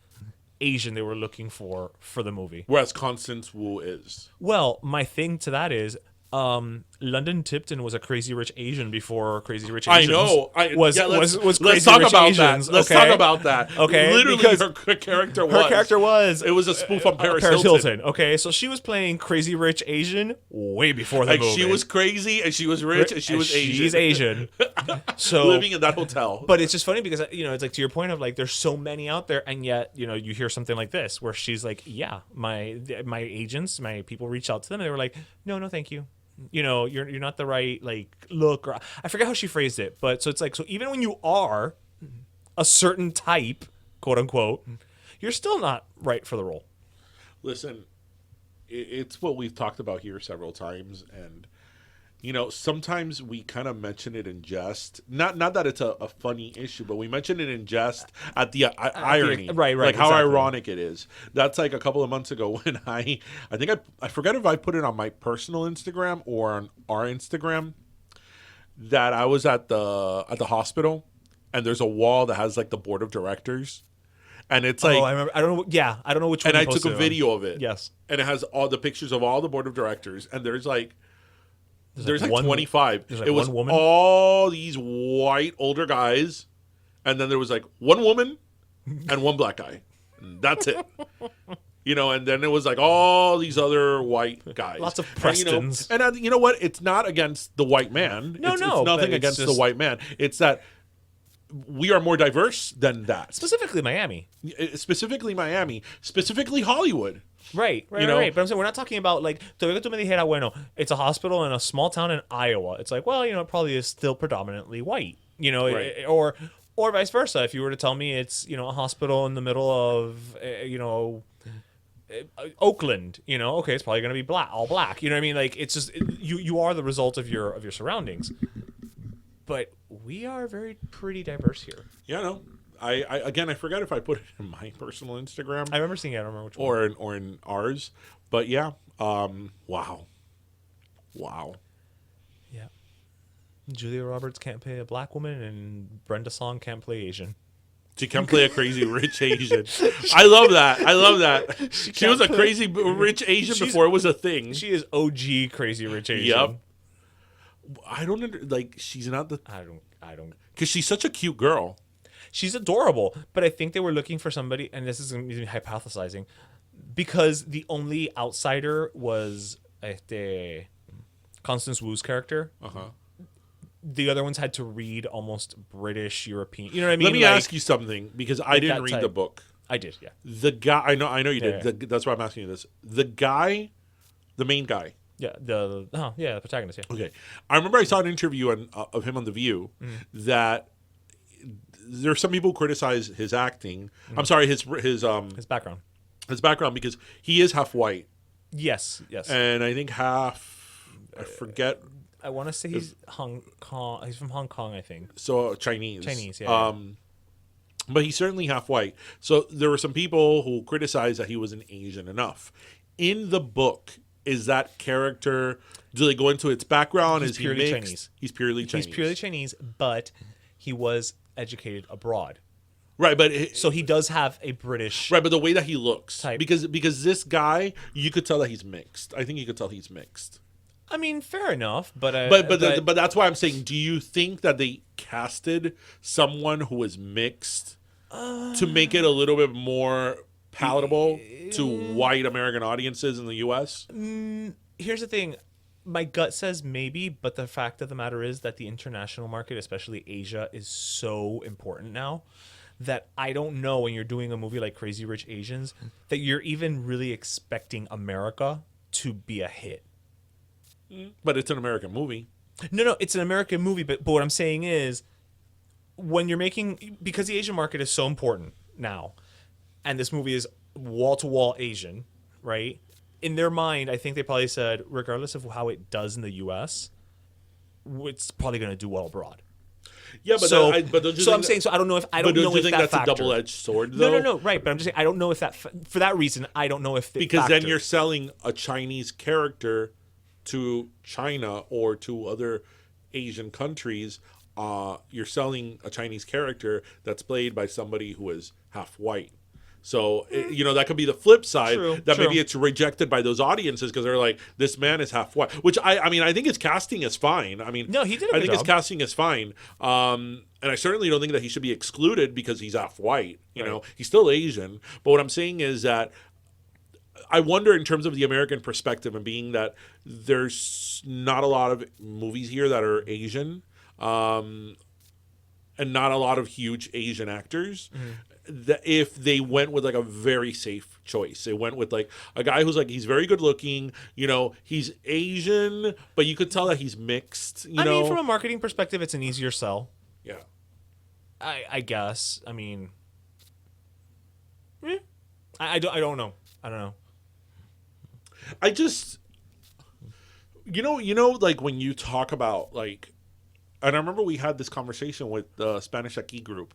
Asian they were looking for the movie. Whereas Constance Wu is. Well, my thing to that is London Tipton was a Crazy Rich Asian before Crazy Rich Asians. I know. Was let's Crazy talk Rich about Asians. that. Let's okay? talk about that. Okay, Literally, because her character was. It was a spoof on Paris Hilton. Okay, so she was playing Crazy Rich Asian way before the movie. She was crazy and she was rich and she was Asian. She's Asian. So living in that hotel. But it's just funny because it's like to your point of like there's so many out there, and yet you hear something like this where she's like, yeah, my agents, my people reached out to them and they were like, no, thank you. You're not the right like look, or I forget how she phrased it, but so it's like, so even when you are a certain type, quote unquote, you're still not right for the role. Listen, it's what we've talked about here several times, and sometimes we kind of mention it in jest. Not that it's a funny issue, but we mention it in jest at the irony, right? Like how exactly. ironic it is. That's like a couple of months ago when I think I forget if I put it on my personal Instagram or on our Instagram, that I was at the hospital and there's a wall that has like the board of directors. And it's like, I remember. I don't know. Yeah, I don't know which one. And I took a video of it. Yes, and it has all the pictures of all the board of directors, and there's like 25. There's like it was one woman? all these white older guys, and then there was like one woman and one black guy. And that's it. And then it was like all these other white guys. Lots of Prestons. And you know what? It's not against the white man. No, it's nothing against the white man. It's that we are more diverse than that. Specifically Miami. Specifically Hollywood. Right. But I'm saying we're not talking about like, todavía que tú me dijera, bueno, it's a hospital in a small town in Iowa. It's like, well, it probably is still predominantly white, Right. or vice versa. If you were to tell me it's, a hospital in the middle of, Oakland, okay, it's probably going to be all black. You know what I mean? Like, it's just, you are the result of your surroundings. But we are pretty diverse here. Yeah, no. I forgot if I put it in my personal Instagram. I remember seeing it. I don't remember which one. Or in ours. But yeah. Wow. Yeah. Julia Roberts can't play a black woman, and Brenda Song can't play Asian. She can play a crazy rich Asian. I love that. She was a crazy rich Asian before it was a thing. She is OG crazy rich Asian. Yep. I don't she's not the. I don't. Because she's such a cute girl. She's adorable, but I think they were looking for somebody, and this is me hypothesizing, because the only outsider was Constance Wu's character. Uh-huh. The other ones had to read almost British, European. You know what I mean? Let me ask you something, because I didn't read the book. I did, yeah. The guy, I know you did. Yeah. That's why I'm asking you this. The guy, the main guy. Yeah, the protagonist, yeah. Okay. I remember I saw an interview of him on The View that there are some people who criticize his acting. I'm sorry, his background. His background, because he is half white. Yes. And I think half, I forget. I want to say he's Hong Kong. He's from Hong Kong, I think. So Chinese. Yeah. But he's certainly half white. So there were some people who criticized that he wasn't Asian enough. In the book, is that character, do they go into its background? He's is he purely mixed? Chinese. He's purely Chinese. He's purely Chinese, but he was educated abroad. Right, but so he does have a British but the way that he looks type. because this guy, you could tell that he's mixed. I think you could tell he's mixed. I mean, fair enough, but that's why I'm saying, do you think that they casted someone who was mixed to make it a little bit more palatable to white American audiences in the U.S.? Here's the thing. My gut says maybe, but the fact of the matter is that the international market, especially Asia, is so important now that I don't know, when you're doing a movie like Crazy Rich Asians, that you're even really expecting America to be a hit. But it's an American movie. No, it's an American movie, but what I'm saying is, when you're making, because the Asian market is so important now, and this movie is wall-to-wall Asian, right? In their mind, I think they probably said, regardless of how it does in the U.S., it's probably going to do well abroad. Yeah, but so, don't you so think I'm saying, so I don't know if don't you think that's factor. a double-edged sword, though? No, right. But I'm just saying, I don't know if that, for that reason, I don't know if because then you're selling a Chinese character to China or to other Asian countries. You're selling a Chinese character that's played by somebody who is half white. So that could be the flip side. True, that true. maybe it's rejected by those audiences because they're like, this man is half white. Which I think his casting is fine. I mean, No, he did a I good think his job. casting is fine. And I certainly don't think that he should be excluded because he's half white. Right. He's still Asian. But what I'm saying is that I wonder in terms of the American perspective and being that there's not a lot of movies here that are Asian, and not a lot of huge Asian actors. That if they went with like a very safe choice, they went with like a guy who's like, he's very good looking, he's Asian, but you could tell that he's mixed. I mean, from a marketing perspective, it's an easier sell. Yeah. I guess. I mean, I don't know. I don't know. I just, like when you talk about like, and I remember we had this conversation with the Spanish Aki group,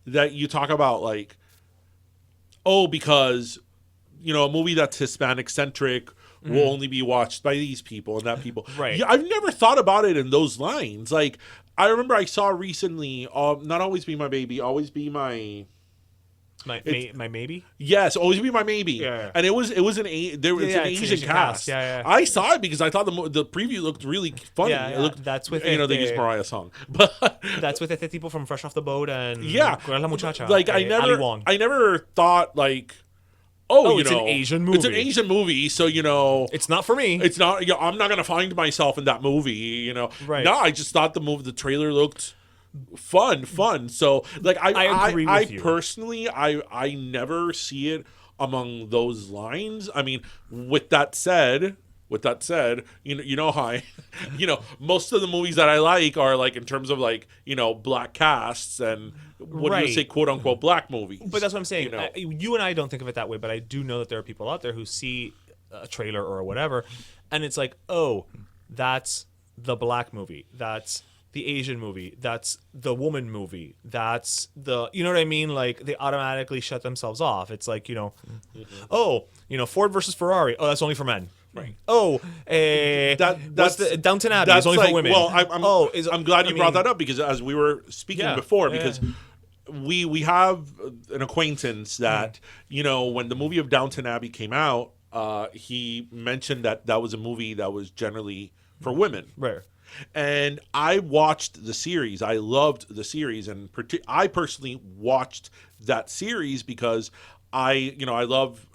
that you talk about like, because, a movie that's Hispanic centric will only be watched by these people and that people. Right. Yeah, I've never thought about it in those lines. Like, I remember I saw recently, Not Always Be My Baby, Always Be My... My maybe? Yes, Always Be My Maybe. Yeah. And it was an Asian cast. Yeah. I saw it because I thought the preview looked really funny. Yeah. It looked, that's with they used Mariah's song. But that's with the people from Fresh Off the Boat and yeah. La Muchacha. Like Ali Wong. I never thought like it's an Asian movie. It's an Asian movie, so it's not for me. It's not I'm not going to find myself in that movie, Right. No, I just thought the trailer looked fun. So like I agree with you. Personally I never see it among those lines. I mean, with that said, most of the movies that I like are like in terms of like, black casts and what do you say, quote unquote black movies. But that's what I'm saying. You and I don't think of it that way, but I do know that there are people out there who see a trailer or whatever, and it's like, oh, that's the black movie. That's the Asian movie, that's the woman movie, that's the, you know what I mean? Like, they automatically shut themselves off. It's like, Ford versus Ferrari. Oh, that's only for men. Right. Oh, that's the Downton Abbey. It's only for women. Well, I'm glad you brought that up because as we were speaking before, because we have an acquaintance that, when the movie of Downton Abbey came out, he mentioned that was a movie that was generally for women. Right. And I watched the series. I loved the series, and I personally watched that series because I love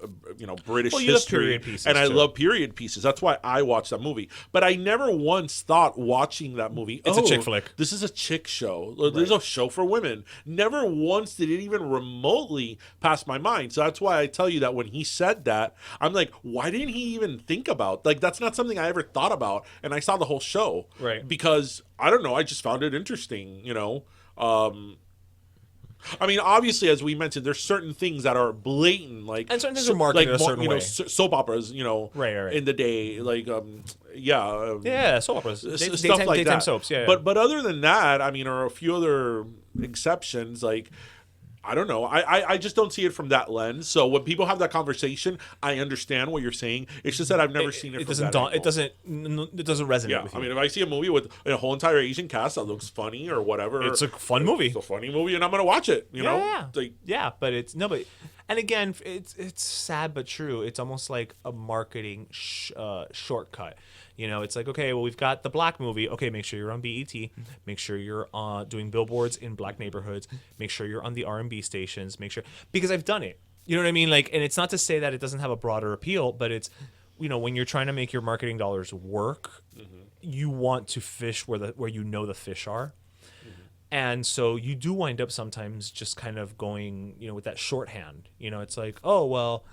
British you history, love period pieces and I too. love period pieces. That's why I watched that movie. But I never once thought watching that movie, it's a chick flick. This is a chick show. There's a show for women. Never once did it even remotely pass my mind. So that's why I tell you that when he said that, I'm like, why didn't he even think about? Like, that's not something I ever thought about. And I saw the whole show, right? Because I don't know, I just found it interesting. I mean, obviously, as we mentioned, there's certain things that are blatant, like and certain things are marketed a certain way. Soap operas, right. in the day, like soap operas, stuff like daytime that. Soaps, yeah. But other than that, I mean, there are a few other exceptions, like. I don't know. I just don't see it from that lens. So when people have that conversation, I understand what you're saying. It's just that I've never seen it. It doesn't resonate with you. I mean, if I see a movie with a whole entire Asian cast that looks funny or whatever, it's a fun movie. It's a funny movie, and I'm gonna watch it. But it's and again, it's sad but true. It's almost like a marketing shortcut. It's like, okay, well, we've got the black movie. Okay, make sure you're on BET. Make sure you're doing billboards in black neighborhoods. Make sure you're on the R&B stations. Make sure, because I've done it. You know what I mean? Like, and it's not to say that it doesn't have a broader appeal, but it's, when you're trying to make your marketing dollars work, you want to fish where the fish are. And so you do wind up sometimes just kind of going, with that shorthand. It's like, oh, well,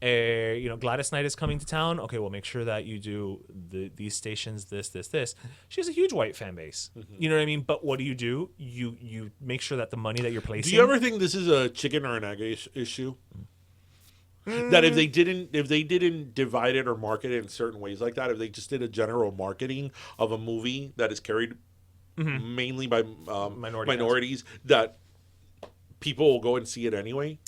Gladys Knight is coming to town. Okay, well, make sure that you do these stations, this. She has a huge white fan base. You know what I mean? But what do? You make sure that the money that you're placing. Do you ever think this is a chicken or an egg issue? That if they didn't divide it or market it in certain ways like that, if they just did a general marketing of a movie that is carried mainly by minorities, that people will go and see it anyway.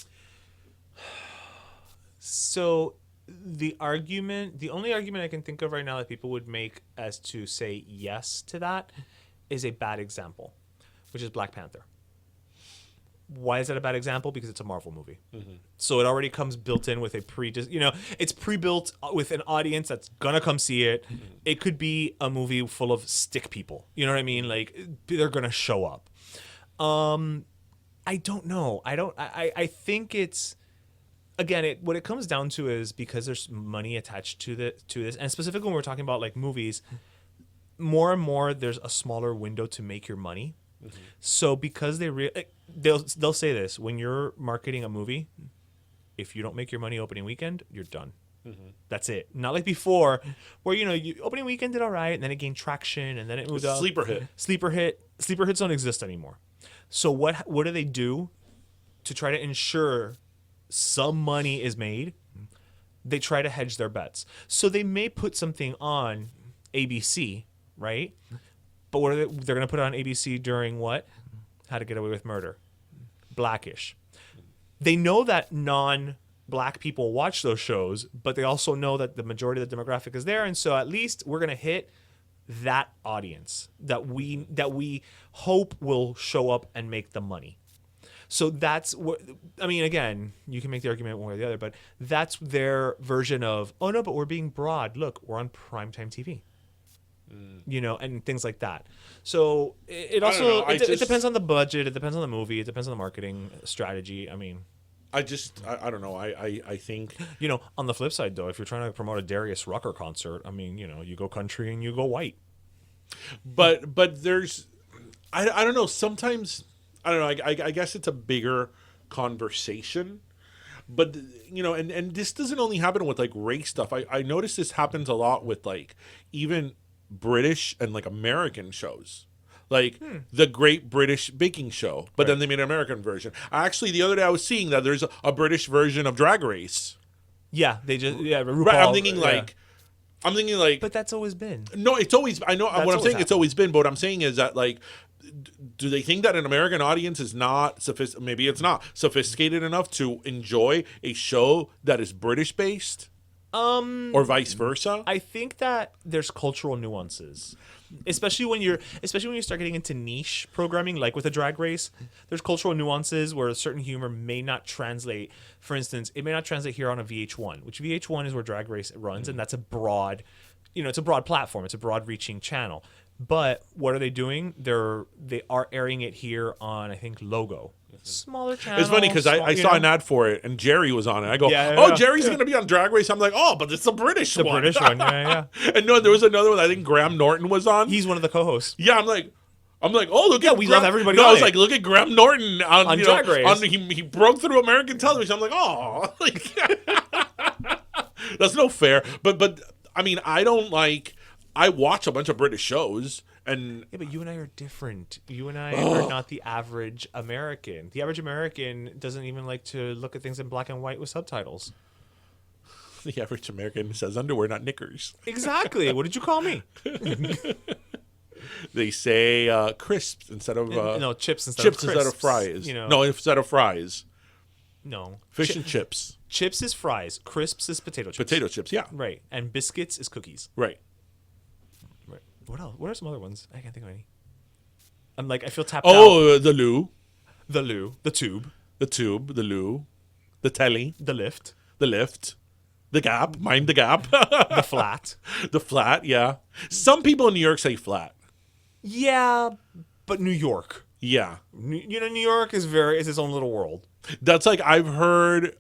So the only argument I can think of right now that people would make as to say yes to that is a bad example, which is Black Panther. Why is that a bad example? Because it's a Marvel movie. So it already comes built in with a it's pre-built with an audience that's gonna come see it. It could be a movie full of stick people. You know what I mean? Like, they're gonna show up. I don't know. I think it's, again, what it comes down to is because there's money attached to this, and specifically when we're talking about like movies, more and more there's a smaller window to make your money. So because they'll say this when you're marketing a movie, if you don't make your money opening weekend, you're done. That's it. Not like before, where you opening weekend did all right, and then it gained traction, and then it moved up. Sleeper hits don't exist anymore. So what do they do to try to ensure some money is made? They try to hedge their bets. So they may put something on ABC, right? But what are they're going to put it on ABC during what? How to Get Away with Murder. Blackish. They know that non-black people watch those shows, but they also know that the majority of the demographic is there, and so at least we're going to hit that audience that we hope will show up and make the money. So that's what, I mean, again, you can make the argument one way or the other, but that's their version of, oh no, but we're being broad. Look, we're on primetime TV. And things like that. So it also it depends on the budget. It depends on the movie. It depends on the marketing strategy. I mean, I don't know. I think on the flip side though, if you're trying to promote a Darius Rucker concert, I mean, you go country and you go white. But there's I don't know. Sometimes I don't know. I guess it's a bigger conversation. But and this doesn't only happen with like race stuff. I notice this happens a lot with like even British and like American shows, like the Great British Baking Show, but then they made an American version. Actually, the other day I was seeing that there's a British version of Drag Race. Yeah, they just RuPaul, right. I'm thinking like, but that's always been. No, it's always. I know what I'm saying. Happened. It's always been. But what I'm saying is that like, do they think that an American audience is not maybe it's not sophisticated enough to enjoy a show that is British based? Or vice versa. I think that there's cultural nuances, especially when you start getting into niche programming, like with a Drag Race. There's cultural nuances where a certain humor may not translate. For instance, it may not translate here on a VH1, which VH1 is where Drag Race runs, and that's a broad, it's a broad platform. It's a broad-reaching channel. But what are they doing? They are airing it here on, I think, Logo. Smaller channel. It's funny because I saw an ad for it and Jerry was on it. I go, Jerry's going to be on Drag Race. I'm like, oh, but it's the British one. The British one, yeah. And no, there was another one. I think Graham Norton was on. He's one of the co-hosts. Yeah, I'm like, oh, look at we love everybody. No, I was like, look at Graham Norton on Drag Race. He broke through American television. I'm like, oh, that's no fair. But I mean, I watch a bunch of British shows. And but you and I are different. You and I are not the average American. The average American doesn't even like to look at things in black and white with subtitles. The average American says underwear, not knickers. Exactly. What did you call me? They say crisps instead of chips instead of fries. No, instead of fries. No, fish and chips. Chips is fries. Crisps is potato chips. Potato chips, yeah. Right, and biscuits is cookies. Right. What else? What are some other ones? I can't think of any. I feel tapped out. The loo. The loo. The tube. The tube. The loo. The telly. The lift. The lift. The gap. Mind the gap. The flat. The flat, yeah. Some people in New York say flat. Yeah, but New York. Yeah. New York is its own little world. That's like I've heard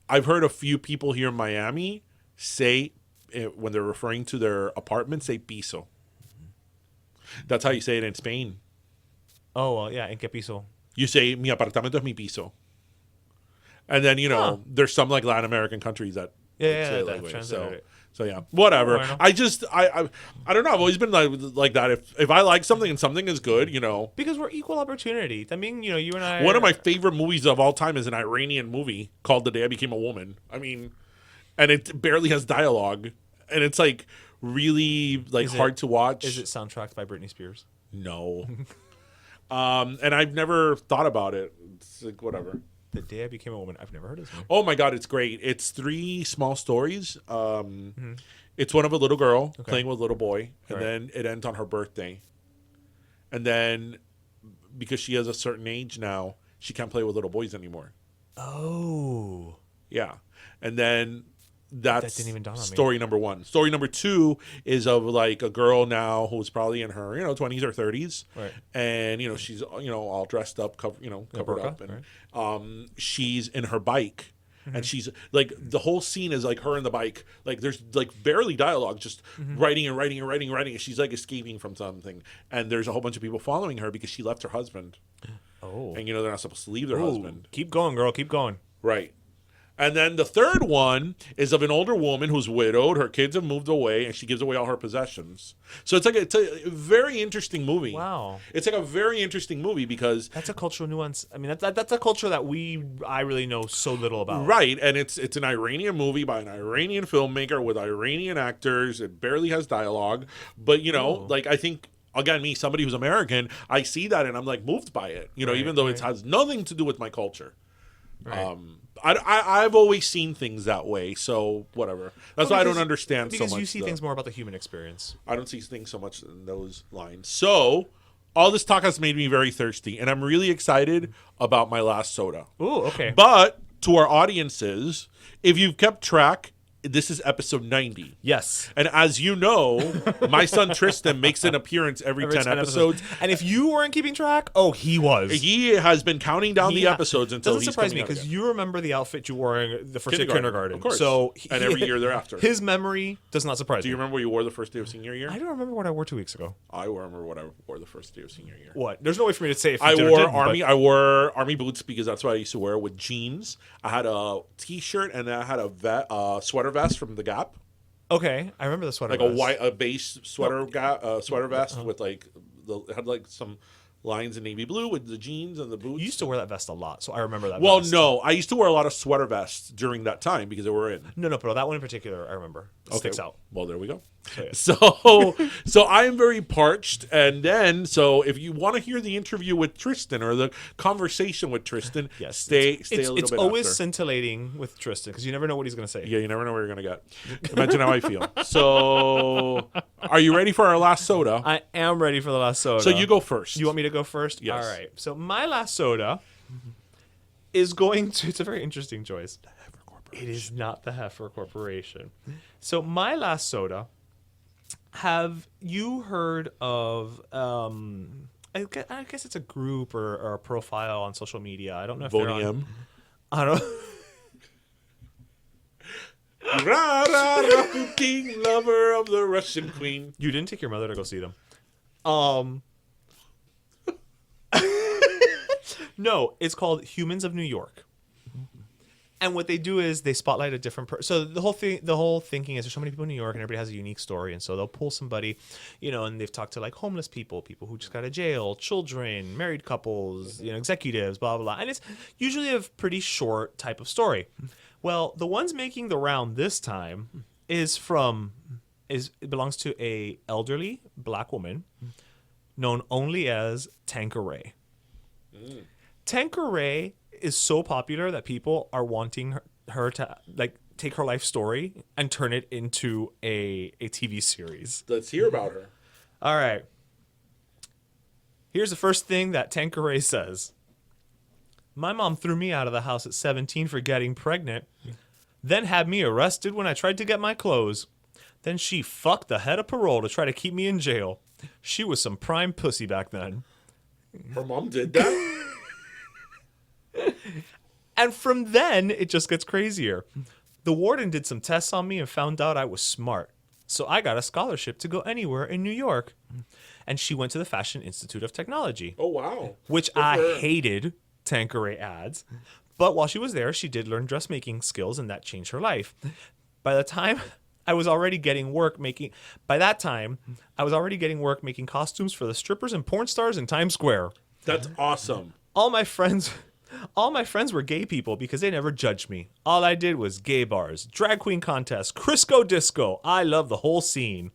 a few people here in Miami say, when they're referring to their apartment, say piso. That's how you say it in Spain. Oh, well, yeah, en qué piso? You say, mi apartamento es mi piso. And then, there's some like Latin American countries that say it that way. So yeah, whatever. I don't know. I've always been like that. If I like something and something is good, Because we're equal opportunity. I mean, you and I. One of my favorite movies of all time is an Iranian movie called The Day I Became a Woman. I mean, and it barely has dialogue. And it's like really hard to watch. Is it soundtracked by Britney Spears? No. And I've never thought about it. It's like whatever. The Day I Became a Woman. I've never heard of this one. Oh my God, it's great. It's 3 small stories. It's one of a little girl playing with a little boy, and then it ends on her birthday. And then because she has a certain age now, she can't play with little boys anymore. Oh. Yeah. And then that's didn't even dawn on me. story number 1. Story number 2 is of like a girl now who's probably in her 20s or 30s, Right. and she's all dressed up, covered burqa, up, and right. she's in her bike. And she's like, the whole scene is like her and the bike. Like there's like barely dialogue, just writing and writing and writing and writing. And she's like escaping from something. And there's a whole bunch of people following her because she left her husband. Oh. And they're not supposed to leave their husband. Keep going, girl. Keep going. Right. And then the third one is of an older woman who's widowed. Her kids have moved away, and she gives away all her possessions. So it's a very interesting movie. Wow. It's like a very interesting movie because That's a cultural nuance. I mean, that's a culture that I really know so little about. right, and it's an Iranian movie by an Iranian filmmaker with Iranian actors. It barely has dialogue, but like I think. Again, me, somebody who's American, I see that and I'm like moved by it. Even though it has nothing to do with my culture. Right. I've always seen things that way, so whatever. That's why I don't understand so much. Because you see things more about the human experience. I don't see things so much in those lines. So all this talk has made me very thirsty, and I'm really excited about my last soda. Ooh, okay. But to our audiences, if you've kept track, this is episode 90. Yes. And as you know, my son Tristan makes an appearance every 10 episodes. And if you weren't keeping track, he was. He has been counting down the episodes until he's doesn't surprise me because you remember the outfit you wore in the first day of kindergarten. Of course. So and every year thereafter. His memory does not surprise me. Do you remember what you wore the first day of senior year? I don't remember what I wore 2 weeks ago. I remember what I wore the first day of senior year. What? There's no way for me to say if I wore army boots because that's what I used to wear with jeans. I had a t-shirt and I had a sweater vest from the Gap. Okay, I remember the sweater Like vest. a beige sweater sweater vest with it had like some lines in navy blue with the jeans and the boots. You used to wear that vest a lot, so I remember that Well, vest. no, I used to wear a lot of sweater vests during that time because they were in. No, but that one in particular, I remember. It sticks out. Well, there we go. So, yeah. So I am very parched, and then if you want to hear the interview with Tristan or the conversation with Tristan, Yes, stay a little bit. It's always after. scintillating with Tristan because you never know what he's going to say. Yeah, you never know what you're gonna get. Imagine how I feel. So, are you ready for our last soda? I am ready for the last soda. So you go first. You want me to go first? Yes. All right. So my last soda is going to. It's a very interesting choice. It is not the Heifer Corporation. So my last soda. Have you heard of? I guess it's a group or a profile on social media. I don't know if they're on. I don't. King, lover of the Russian queen. You didn't take your mother to go see them. No, it's called Humans of New York. And what they do is they spotlight a different person. So the whole thinking is there's so many people in New York and everybody has a unique story. And so they'll pull somebody, and they've talked to like homeless people who just got out of jail, children, married couples, executives, blah, blah, blah. And it's usually a pretty short type of story. Well, the ones making the round this time it belongs to a elderly black woman known only as Tanqueray. Tanqueray is so popular that people are wanting her to like take her life story and turn it into a TV series. Let's hear about her. All right. Here's the first thing that Tanqueray says. My mom threw me out of the house at 17 for getting pregnant, then had me arrested when I tried to get my clothes. Then she fucked the head of parole to try to keep me in jail. She was some prime pussy back then. Her mom did that? And from then, it just gets crazier. The warden did some tests on me and found out I was smart. So I got a scholarship to go anywhere in New York. And she went to the Fashion Institute of Technology. Oh, wow. Which I hated, Tanqueray adds. But while she was there, she did learn dressmaking skills, and that changed her life. By that time, I was already getting work making costumes for the strippers and porn stars in Times Square. That's awesome. All my friends were gay people because they never judged me. All I did was gay bars, drag queen contests, Crisco disco. I love the whole scene.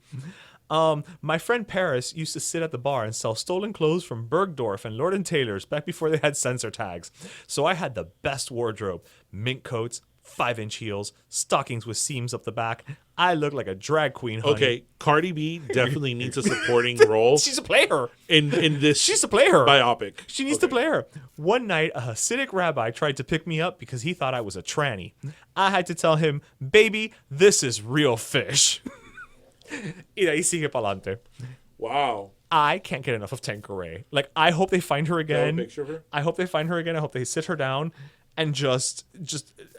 My friend Paris used to sit at the bar and sell stolen clothes from Bergdorf and Lord & Taylor's back before they had censor tags. So I had the best wardrobe, mink coats, 5-inch heels, stockings with seams up the back. I look like a drag queen, honey. Okay, Cardi B definitely needs a supporting role She's a player. in this She's a player. biopic. She needs to play her. One night, a Hasidic rabbi tried to pick me up because he thought I was a tranny. I had to tell him, baby, this is real fish. Y de ahí sigue pa'lante. Wow. I can't get enough of Tanqueray. Like, I hope they find her Do you have again. a picture of her? I hope they find her again. I hope they sit her down and just,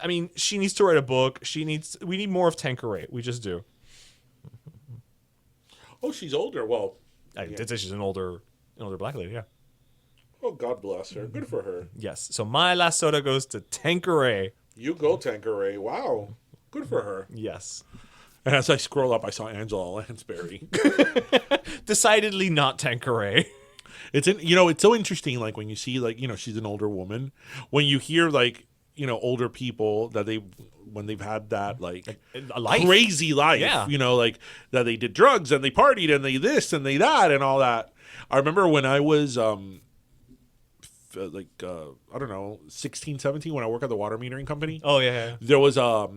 I mean, she needs to write a book. We need more of Tanqueray. We just do. Oh, she's older. Well, I did say she's an older black lady, yeah. oh, God bless her. Good for her. Yes. So my last soda goes to Tanqueray. You go, Tanqueray. Wow. Good for her. Yes. And as I scroll up, I saw Angela Lansbury. Decidedly not Tanqueray. It's so interesting, like, when you see, like, she's an older woman. When you hear, like, older people that when they've had that, like A life. crazy life, Yeah. like, that they did drugs and they partied and they this and they that and all that. I remember when I was, I don't know, 16, 17, when I worked at the water metering company. Oh, yeah. There was a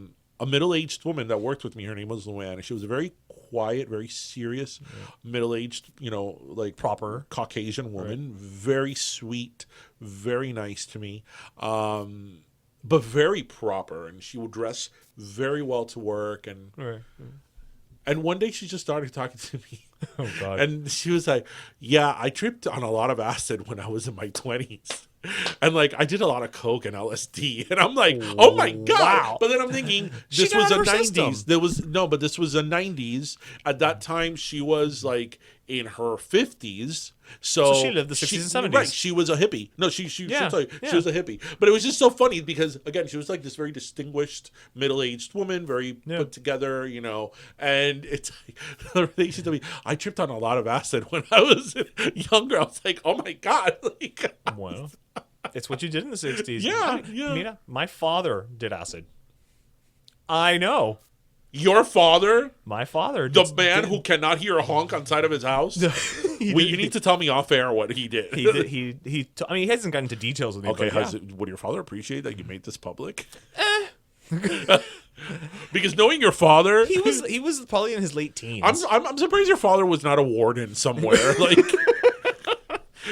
middle-aged woman that worked with me. Her name was Luann. She was a very quiet, very serious, middle-aged, like Proper. Caucasian woman. Very sweet, very nice to me, but very proper. And she would dress very well to work. And one day she just started talking to me. Oh, God. And she was like, yeah, I tripped on a lot of acid when I was in my 20s. And, like, I did a lot of coke and LSD. And I'm like, oh, my God. Wow. But then I'm thinking, She this got was out the of her system. 90s. But this was the 90s. At that time, she was, like, in her 50s. So she lived the 60s and 70s. Right. She was a hippie. No, she Yeah, she was a hippie. But it was just so funny because, again, she was, like, this very distinguished middle-aged woman, very put together, And it's like, she told me, I tripped on a lot of acid when I was younger. I was like, oh, my God. Like, Well, it's what you did in the 60s. Yeah. Mira, my father did acid. I know. Your father, My father the man who cannot hear a honk on side of his house. You need to tell me off air what he did. He hasn't gotten into details with me. Okay, but yeah. would your father appreciate that you made this public? Because knowing your father, He was probably in his late teens. I'm surprised your father was not a warden somewhere. Like,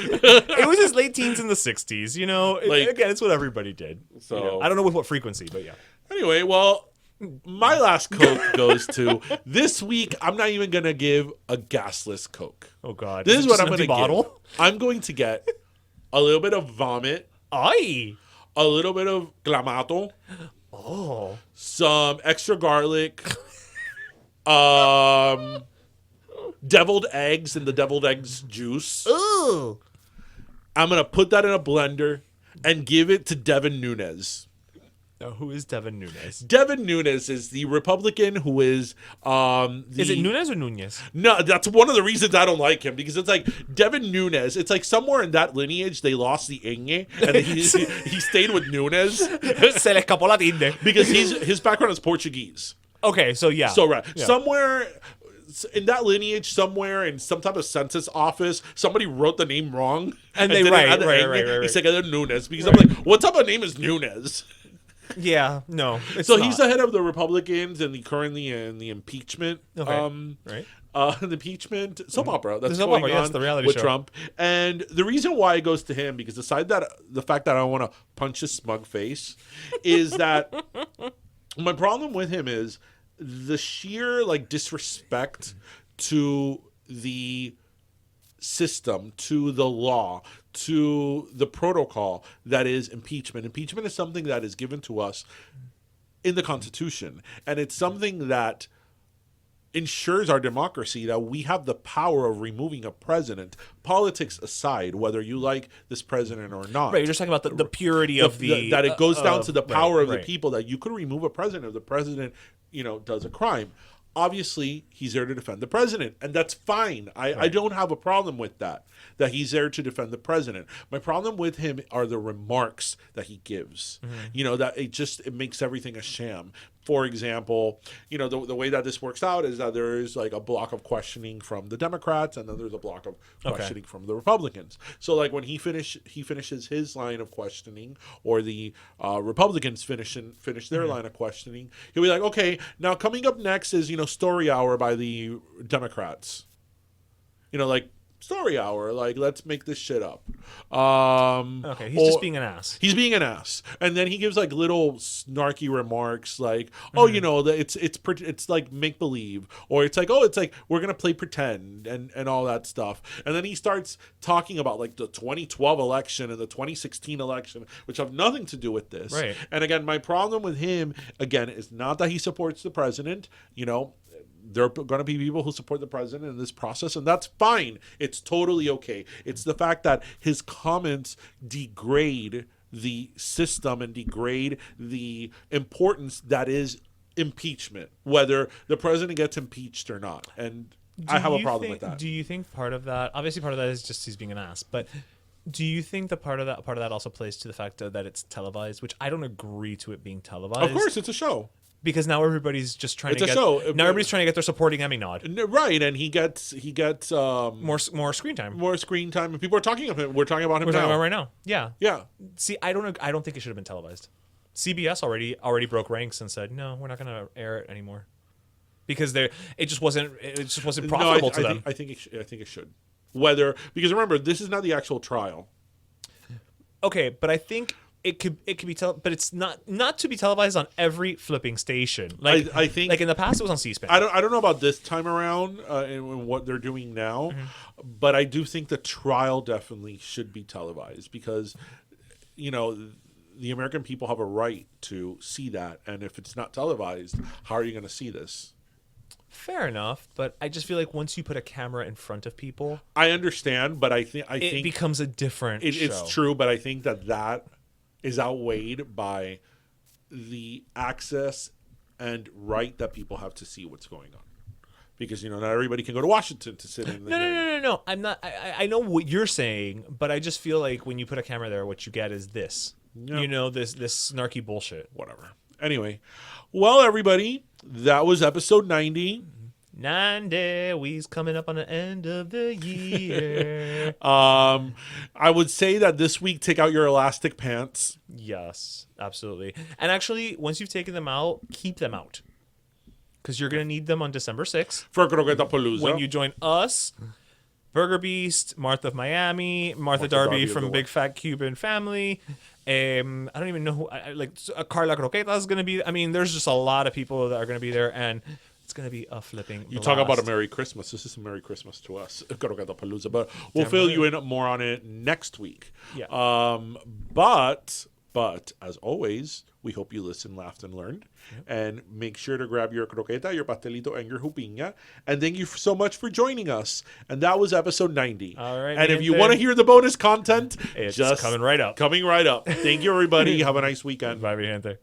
It was his late teens in the 60s, Like- again, it's what everybody did. So- I don't know with what frequency, but yeah. anyway, well, my last Coke goes to this week. I'm not even gonna give a gasless Coke. Oh, God. This is what I'm going gonna to bottle? give. I'm going to get a little bit of vomit, Aye. a little bit of clamato, Oh. some extra garlic, deviled eggs and the deviled eggs juice. Ooh. I'm going to put that in a blender and give it to Devin Nunes. Now, who is Devin Nunes? Devin Nunes is the Republican who is Is it Nunes or Nunez? No, that's one of the reasons I don't like him, because it's like Devin Nunes. It's like somewhere in that lineage they lost the ñ and he stayed with Nunes Se le escapó la tilde. because his background is Portuguese. Okay, so yeah. So right, Yeah. somewhere in that lineage, somewhere in some type of census office, somebody wrote the name wrong, And they didn't right, add the right, ñ. right, right, He said Nunes because Right. I'm like, what type of name is Nunes? Yeah, no. It's So not. he's the head of the Republicans and currently in the impeachment. Okay. Right. The impeachment soap opera that's soap going opera, on yes, the reality with show. Trump. And the reason why it goes to him, because aside that the fact that I want to punch his smug face, is that my problem with him is the sheer disrespect to the system, to the law, to the protocol that is impeachment. Impeachment is something that is given to us in the Constitution, and it's something that ensures our democracy, that we have the power of removing a president, politics aside, whether you like this president or not. Right, you're just talking about the purity of the... that it goes down to the power of the right. people, that you could remove a president if the president, does a crime. Obviously, he's there to defend the president, and that's fine. I don't have a problem with that he's there to defend the president. My problem with him are the remarks that he gives. That it makes everything a sham. for example, the way that this works out is that there is like a block of questioning from the Democrats, and then there's a block of questioning from the Republicans. So like when he finishes his line of questioning, or the Republicans finish their line of questioning, he'll be like, okay, now coming up next is story hour by the Democrats. Like story hour, like let's make this shit up. Okay, he's just being an ass. He's being an ass, and then he gives like little snarky remarks, like, "Oh, it's like make believe," or it's like we're gonna play pretend and all that stuff. And then he starts talking about like the 2012 election and the 2016 election, which have nothing to do with this. Right. And again, my problem with him is not that he supports the president. There are going to be people who support the president in this process, and that's fine. It's totally okay. It's the fact that his comments degrade the system and degrade the importance that is impeachment, whether the president gets impeached or not. And I have a problem with that. Do you think part of that, obviously part of that is just he's being an ass, but do you think that part of that also plays to the fact that it's televised, which I don't agree to it being televised? Of course, it's a show. Because now everybody's just trying to get. Now everybody's trying to get their supporting Emmy nod. Right, and he gets more screen time. More screen time, and people are talking about him. We're talking about him. We're talking about right now. Yeah. Yeah. See, I don't think it should have been televised. CBS already broke ranks and said no, we're not going to air it anymore because it just wasn't profitable to them. I think it should. Because remember, this is not the actual trial. Okay, but I think. It could be but it's not to be televised on every flipping station. Like I think, like in the past it was on C-SPAN. I don't know about this time around and what they're doing now, but I do think the trial definitely should be televised because the American people have a right to see that, and if it's not televised, how are you going to see this? Fair enough, but I just feel like once you put a camera in front of people, I understand, but I think it becomes a different show. It's true, but I think that is outweighed by the access and right that people have to see what's going on. Because, not everybody can go to Washington to sit in the hearing. No. I'm not. I know what you're saying, but I just feel like when you put a camera there, what you get is this. Yep. This snarky bullshit. Whatever. Anyway, well, everybody, that was episode 90. 90, we's coming up on the end of the year. I would say that this week, take out your elastic pants. Yes, absolutely. And actually, once you've taken them out, keep them out. Because you're going to need them on December 6th. For Croqueta-Palooza. When you join us, Burger Beast, Martha of Miami, Martha Darby from Big Fat Cuban Family. I don't even know who, Carla Croqueta is going to be. I mean, there's just a lot of people that are going to be there, and it's going to be a flipping blast. Talk about a Merry Christmas. This is a Merry Christmas to us. Palooza, but we'll fill you in more on it next week. Yeah. But as always, we hope you listened, laughed, and learned. Yep. And make sure to grab your croqueta, your pastelito, and your jupiña. And thank you so much for joining us. And that was episode 90. All right. And if you want to hear the bonus content, it's just coming right up. Coming right up. Thank you, everybody. Have a nice weekend. Bye, mi gente.